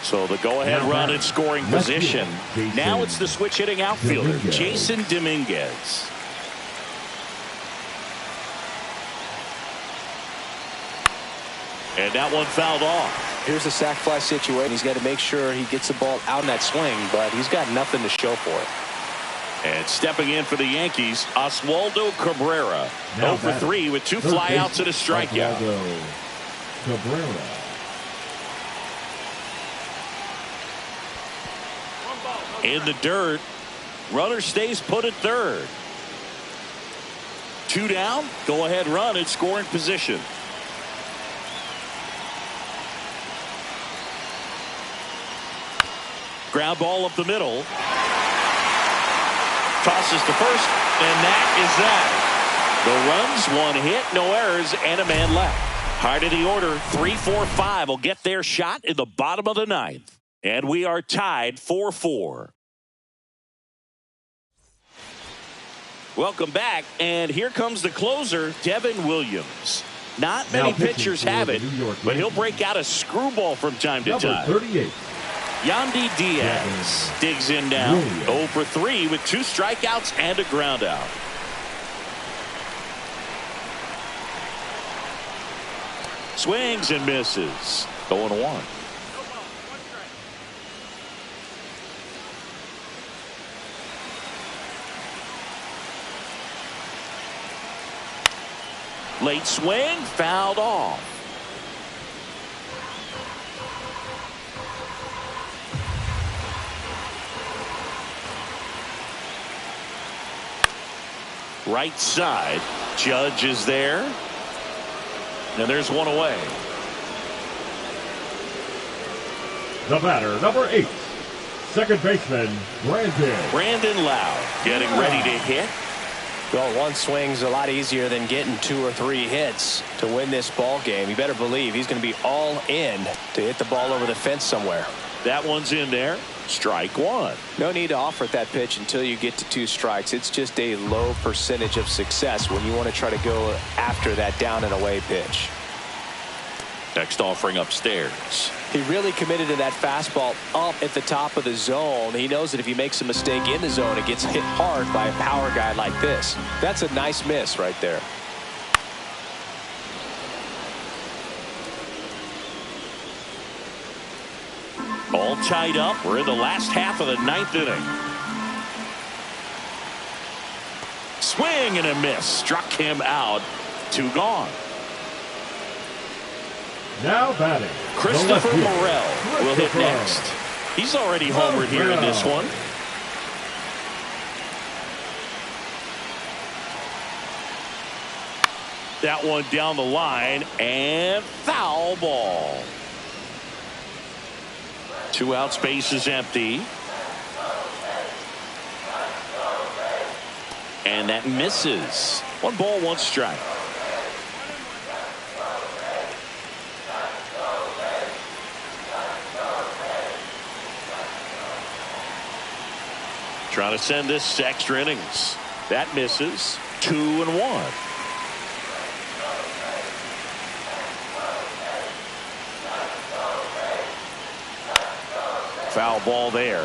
So the go-ahead run in scoring position. Now it's the switch hitting outfielder, Jason Dominguez. And that one fouled off. Here's a sac fly situation. He's got to make sure he gets the ball out in that swing, but he's got nothing to show for it. And stepping in for the Yankees, Oswaldo Cabrera. 0 for 3 with 2 flyouts and a strikeout. Cabrera. In the dirt. Runner stays put at third. 2 down. Go ahead run in scoring position. Ground ball up the middle. Tosses to first, and that is that. No runs, 1 hit, no errors, and a man left. Heart of the order, 3-4-5 will get their shot in the bottom of the 9th. And we are tied 4-4. Welcome back, and here comes the closer, Devin Williams. Not many pitchers have it, but he'll break out a screwball from time to time. 38. Yandy Diaz digs in now. 0 for 3 with 2 strikeouts and a ground out. Swings and misses. 0-1. Late swing, fouled off. Right side. Judge is there. And there's one away. The batter, number 8. Second baseman, Brandon Loud getting ready to hit. Well, one swing's a lot easier than getting 2 or 3 hits to win this ball game. You better believe he's going to be all in to hit the ball over the fence somewhere. That one's in there. Strike one. No need to offer at that pitch until you get to 2 strikes. It's just a low percentage of success when you want to try to go after that down and away pitch. Next offering upstairs. He really committed to that fastball up at the top of the zone. He knows that if he makes a mistake in the zone, it gets hit hard by a power guy like this. That's a nice miss right there. All tied up. We're in the last half of the 9th inning. Swing and a miss. Struck him out. 2 gone. Now batting, Christopher Morel will hit next. He's already homered here in this one. That one down the line and foul ball. 2 outs, base is empty. And that misses. 1 ball, 1 strike. Trying to send this to extra innings. That misses. 2-1. Foul ball there.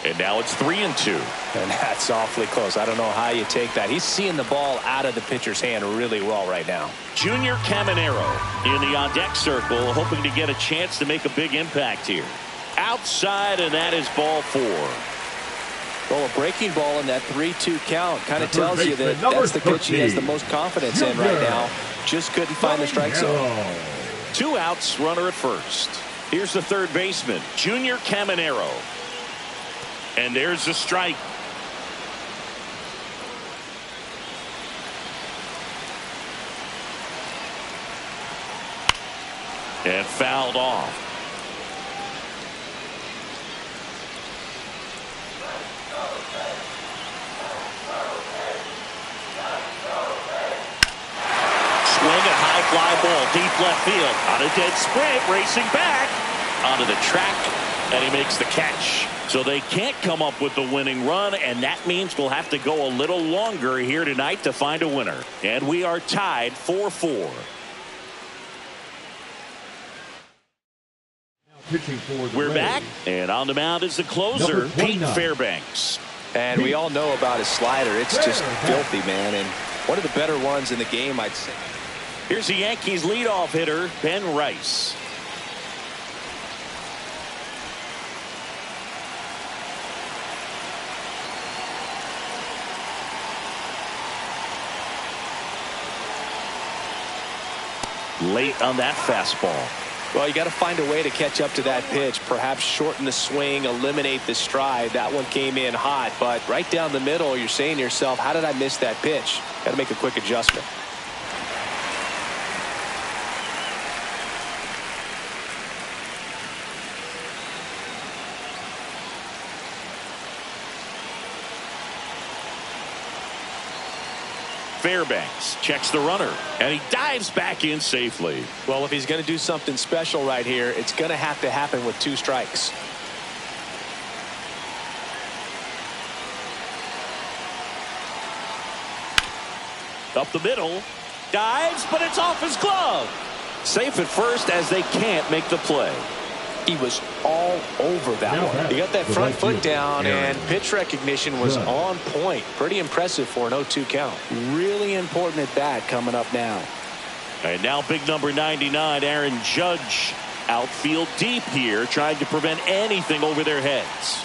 And now it's 3-2. And that's awfully close. I don't know how you take that. He's seeing the ball out of the pitcher's hand really well right now. Junior Caminero in the on-deck circle, hoping to get a chance to make a big impact here. Outside, and that is ball 4. Well, a breaking ball in that 3-2 count kind of tells you that that's the pitch he has the most confidence in right now. Just couldn't find the strike zone. 2 outs, runner at first. Here's the third baseman, Junior Caminero. And there's the strike. And fouled off. Swing and high fly ball deep left field. On a dead sprint, racing back onto the track, and he makes the catch. So they can't come up with the winning run, and that means we'll have to go a little longer here tonight to find a winner. And we are tied 4-4. We're back, and on the mound is the closer, Pete Fairbanks. And we all know about his slider. It's just filthy, man, and one of the better ones in the game, I'd say. Here's the Yankees leadoff hitter, Ben Rice. Late on that fastball. Well, you got to find a way to catch up to that pitch, perhaps shorten the swing, eliminate the stride. That one came in hot, but right down the middle, you're saying to yourself, how did I miss that pitch? Got to make a quick adjustment. Fairbanks checks the runner, and he dives back in safely. Well, if he's going to do something special right here, it's going to have to happen with 2 strikes. Up the middle, dives, but it's off his glove. Safe at first as they can't make the play. He was all over that one. He got that front foot down, and pitch recognition was on point. Pretty impressive for an 0-2 count. Really important at bat coming up now. And now big number 99, Aaron Judge, outfield deep here, trying to prevent anything over their heads.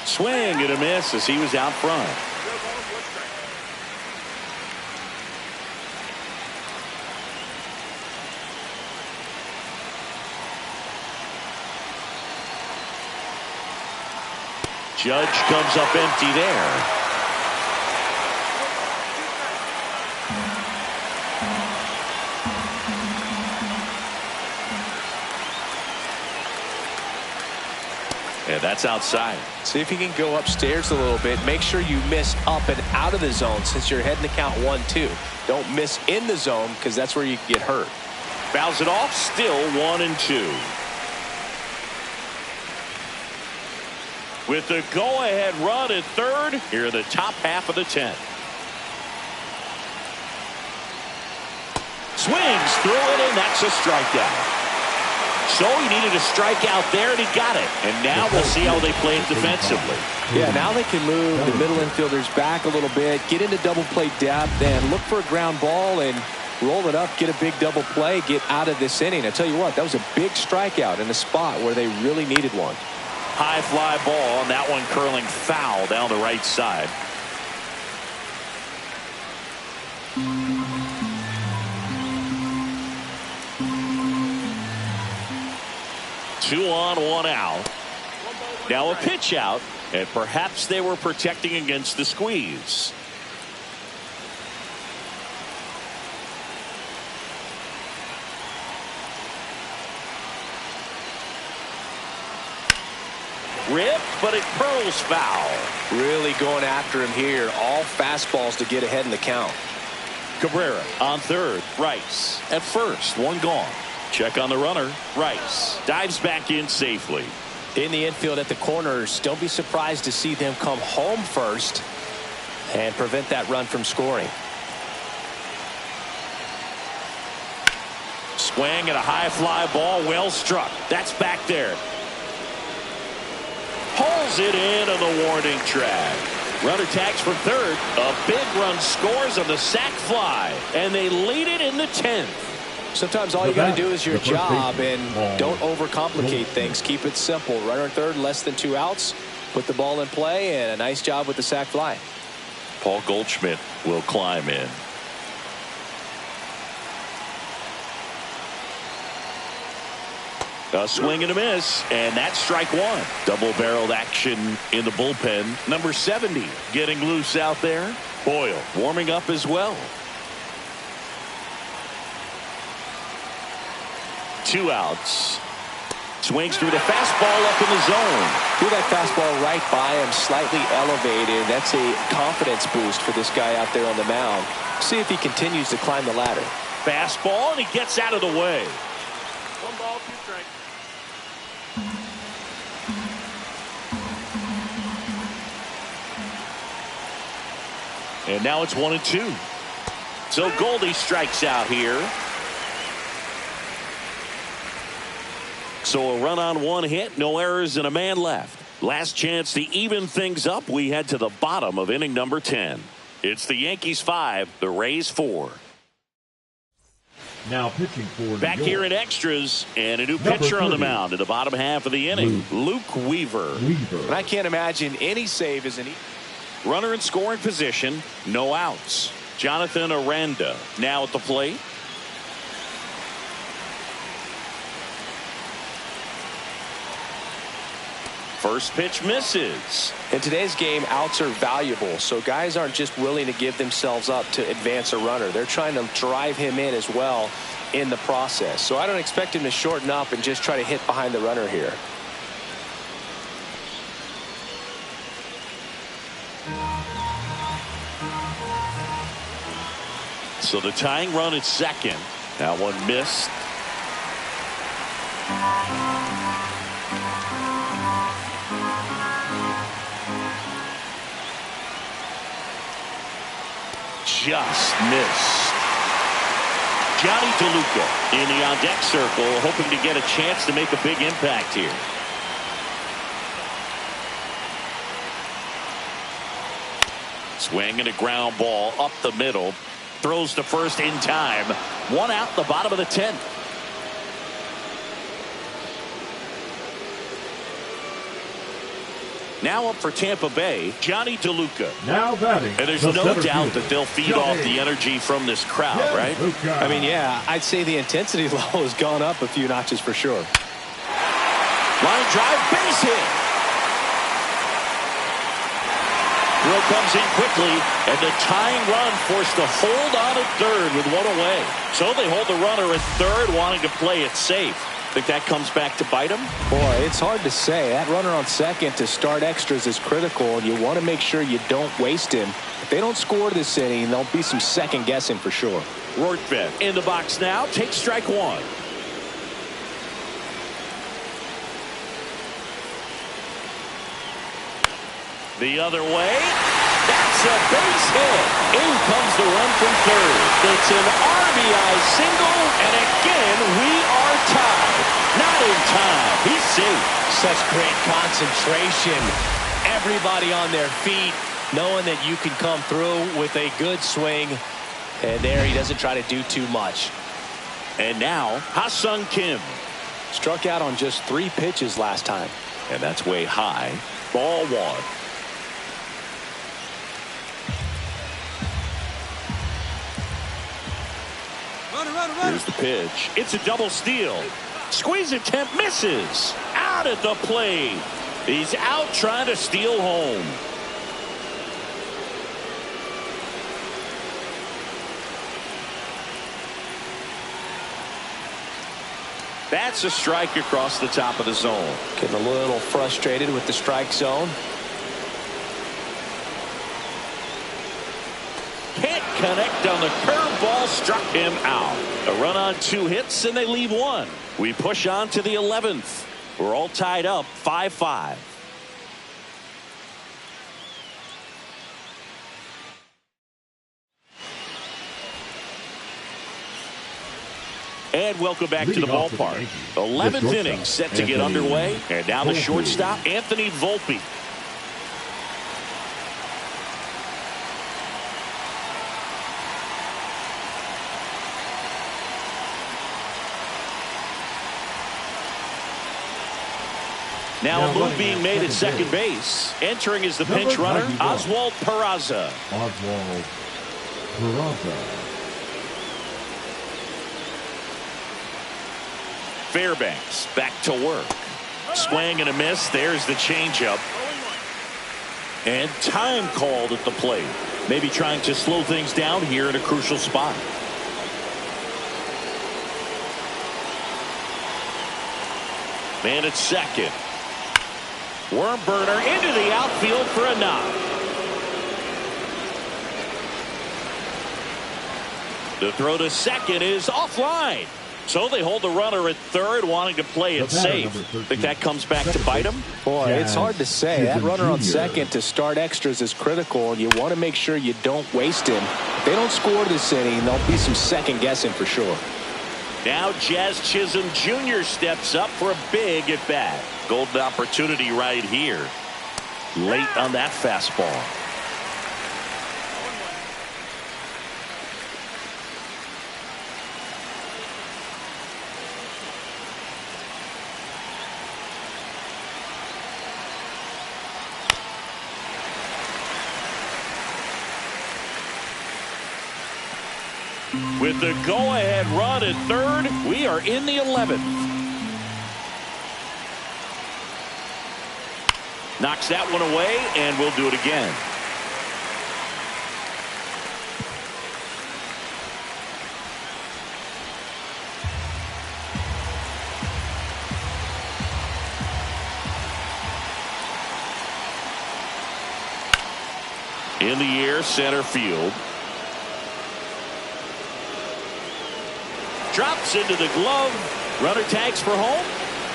Swing and a miss as he was out front. Judge comes up empty there. that's outside. See if you can go upstairs a little bit. Make sure you miss up and out of the zone since you're heading to count 1-2. Don't miss in the zone because that's where you can get hurt. Fouls it off, still 1-2. With the go-ahead run at third, here in the top half of the 10th. Swings through it, and that's a strikeout. So he needed a strikeout there, and he got it. And now we'll see how they play it defensively. Yeah, now they can move the middle infielders back a little bit, get into double play depth, and look for a ground ball and roll it up, get a big double play, get out of this inning. I tell you what, that was a big strikeout in a spot where they really needed one. High fly ball, and that one curling foul down the right side. Two on, one out. Now a pitch out, and perhaps they were protecting against the squeeze. Rip, but it curls foul. Really going after him here. All fastballs to get ahead in the count. Cabrera on third. Rice at first. One gone. Check on the runner. Rice dives back in safely. In the infield at the corners, don't be surprised to see them come home first and prevent that run from scoring. Swing and a high fly ball, well struck. That's back there. Pulls it in on the warning track. Runner tags from third. A big run scores on the sac fly, and they lead it in the 10th. Sometimes all you got to do is your job and don't overcomplicate things. Keep it simple. Runner at third, less than 2 outs. Put the ball in play, and a nice job with the sac fly. Paul Goldschmidt will climb in. A swing and a miss, and that's strike one. Double-barreled action in the bullpen. Number 70 getting loose out there. Boyle warming up as well. 2 outs. Swings through the fastball up in the zone. Threw that fastball right by him, slightly elevated. That's a confidence boost for this guy out there on the mound. See if he continues to climb the ladder. Fastball, and he gets out of the way. 1 ball, 2 strikes. And now it's 1-2. So Goldie strikes out here. So a run on 1 hit, no errors, and a man left. Last chance to even things up. We head to the bottom of inning number 10. It's the Yankees 5, the Rays 4. Now pitching for back York. here in extras, and a new pitcher on the mound in the bottom half of the inning. Luke Weaver. And I can't imagine any save is any. Runner in scoring position, no outs. Jonathan Aranda now at the plate. First pitch misses. In today's game, outs are valuable, so guys aren't just willing to give themselves up to advance a runner. They're trying to drive him in as well in the process. So I don't expect him to shorten up and just try to hit behind the runner here. So the tying run at second. That one missed. Just missed. Johnny DeLuca in the on-deck circle, hoping to get a chance to make a big impact here. Swing and a ground ball up the middle. Throws to first in time. 1 out, the bottom of the 10th. Now up for Tampa Bay, Johnny DeLuca. Now batting. And there's no doubt that they'll feed off the energy from this crowd, right? I mean, yeah, I'd say the intensity level has gone up a few notches for sure. Line drive, base hit. Throw comes in quickly, and the tying run forced to hold on at third with 1 away. So they hold the runner at third, wanting to play it safe. Think that comes back to bite him? Boy, it's hard to say. That runner on second to start extras is critical, and you want to make sure you don't waste him. If they don't score this inning, there'll be some second guessing for sure. Rortvedt in the box now. Takes strike one. The other way. That's a base hit. In comes the run from third. It's an RBI single, and again we are tied. Not in time. He's safe. Such great concentration. Everybody on their feet, knowing that you can come through with a good swing. And there he doesn't try to do too much. And now Ha-Sung Kim. Struck out on just 3 pitches last time. And that's way high. Ball one. Here's the pitch. It's a double steal. Squeeze attempt misses. Out at the plate. He's out trying to steal home. That's a strike across the top of the zone. Getting a little frustrated with the strike zone. Can't connect on the curveball, struck him out. A run on 2 hits, and they leave 1. We push on to the 11th. We're all tied up 5-5. And welcome back to the ballpark. 11th inning set to get underway. And now the shortstop, Anthony Volpe. Now a move being made at second base. Entering is the pinch runner, Oswald Peraza. Oswald Peraza. Fairbanks back to work. Swing and a miss. There's the changeup. And time called at the plate. Maybe trying to slow things down here in a crucial spot. Man at second. Worm burner into the outfield for a knock. The throw to second is offline. So they hold the runner at third, wanting to play it safe. Think that comes back to bite him? Boy, it's hard to say. That runner on second to start extras is critical, and you want to make sure you don't waste him. If they don't score this inning, there'll be some second guessing for sure. Now Jazz Chisholm Jr. steps up for a big at bat. Golden opportunity right here. Late on that fastball. With the go-ahead run at third, we are in the 11th. Knocks that one away, and we'll do it again. In the air, center field. Drops into the glove. Runner tags for home.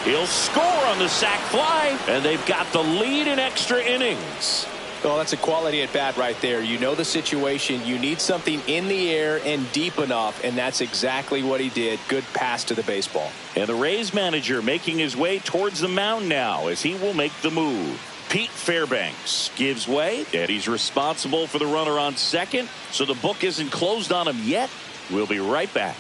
He'll score on the sac fly, and they've got the lead in extra innings. Oh, that's a quality at bat right there. You know the situation. You need something in the air and deep enough, and that's exactly what he did. Good pass to the baseball. And the Rays manager making his way towards the mound now as he will make the move. Pete Fairbanks gives way, and he's responsible for the runner on second, so the book isn't closed on him yet. We'll be right back.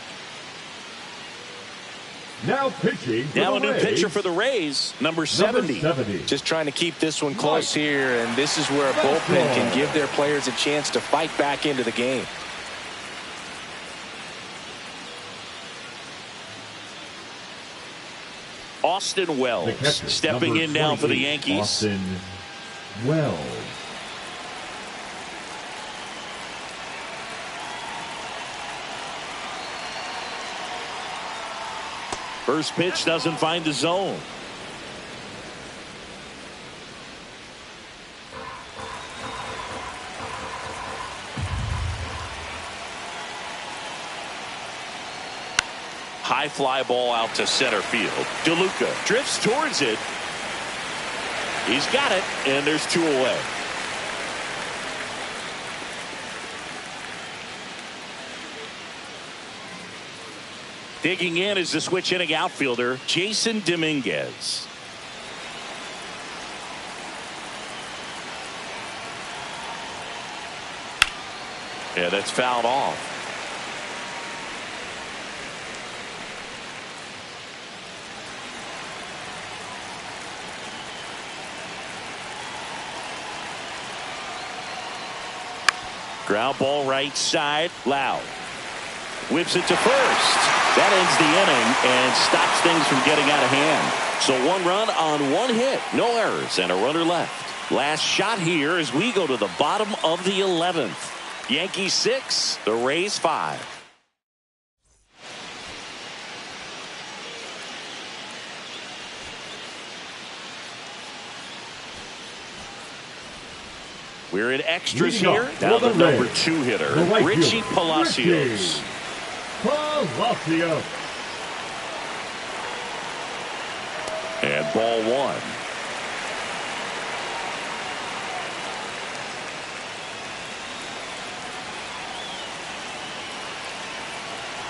Now pitching for now the a new Rays, pitcher for the Rays, number 70. Just trying to keep this one close here, and this is where a bullpen can give their players a chance to fight back into the game. Austin Wells stepping in now for the Yankees. Austin Wells. First pitch doesn't find the zone. High fly ball out to center field. DeLuca drifts towards it. He's got it, and there's 2 away. Digging in is the switch hitting outfielder, Jason Dominguez. Yeah, that's fouled off. Ground ball right side. Loud whips it to first. That ends the inning and stops things from getting out of hand. So 1 run on 1 hit. No errors and a runner left. Last shot here as we go to the bottom of the 11th. Yankees 6, the Rays 5. We're in extras here. Now the number 2 hitter, Richie Palacios. And ball 1.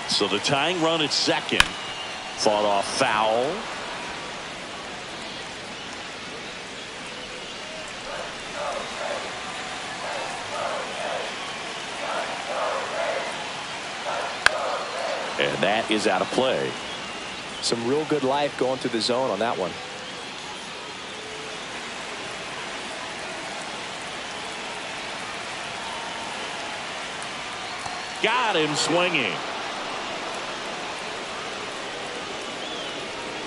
So the tying run at second. Fought off foul. And that is out of play. Some real good life going through the zone on that one. Got him swinging.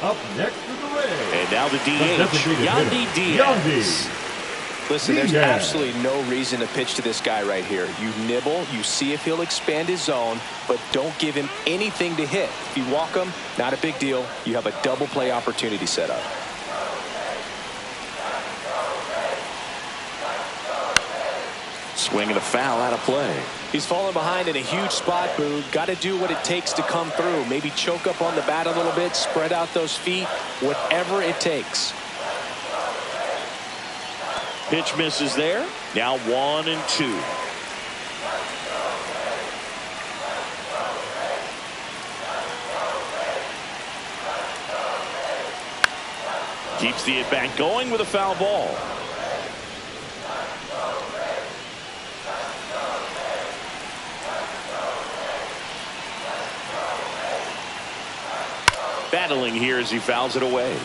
Up next to the Rays. And now the DH, Yandy Diaz. Listen, there's absolutely no reason to pitch to this guy right here. You nibble, you see if he'll expand his zone, but don't give him anything to hit. If you walk him, not a big deal. You have a double play opportunity set up. Swing and a foul out of play. He's falling behind in a huge spot, Boo. Got to do what it takes to come through. Maybe choke up on the bat a little bit, spread out those feet, whatever it takes. Pitch misses there. Now 1 and 2. Keeps the at bat going with a foul ball. Battling here as he fouls it away.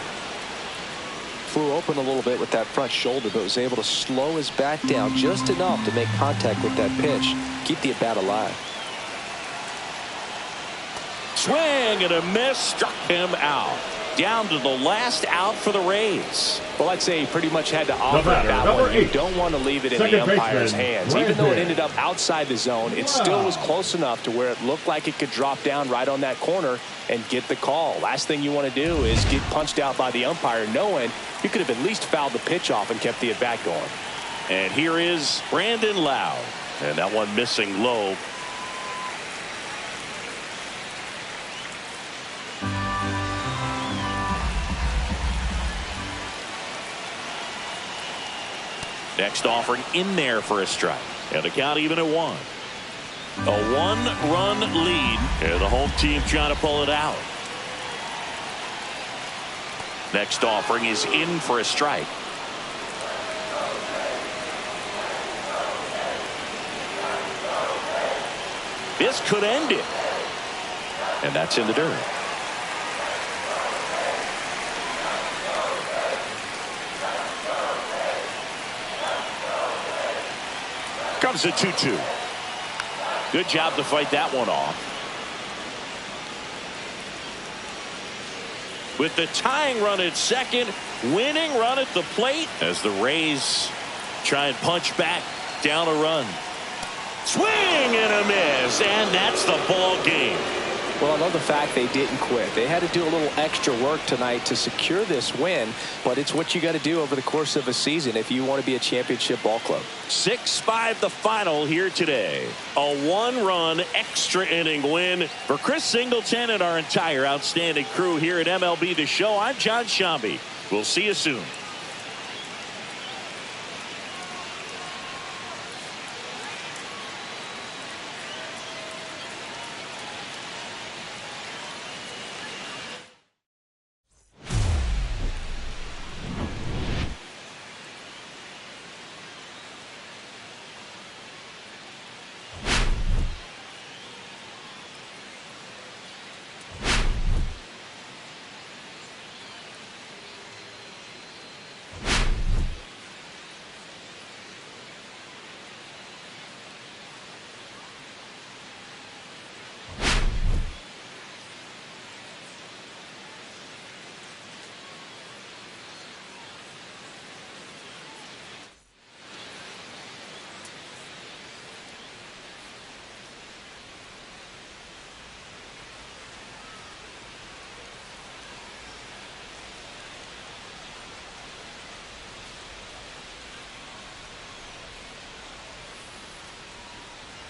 Flew open a little bit with that front shoulder, but was able to slow his bat down just enough to make contact with that pitch. Keep the at bat alive. Swing and a miss, struck him out. Down to the last out for the Rays. Well, I'd say he pretty much had to offer that one. You don't want to leave it in the umpire's hands. Even though it ended up outside the zone, it still was close enough to where it looked like it could drop down right on that corner and get the call. Last thing you want to do is get punched out by the umpire knowing you could have at least fouled the pitch off and kept the at bat going. And here is Brandon Lowe. And that one missing low. Next offering in there for a strike. And the count even at 1. A 1-run lead. And the home team trying to pull it out. Next offering is in for a strike. This could end it. And that's in the dirt. Comes a 2-2. Good job to fight that one off. With the tying run at second, winning run at the plate as the Rays try and punch back down a run. Swing and a miss, and that's the ball game. Well, I love the fact they didn't quit. They had to do a little extra work tonight to secure this win, but it's what you got to do over the course of a season if you want to be a championship ball club. 6-5 the final here today. A 1-run extra inning win for Chris Singleton and our entire outstanding crew here at MLB The Show. I'm John Shambi. We'll see you soon.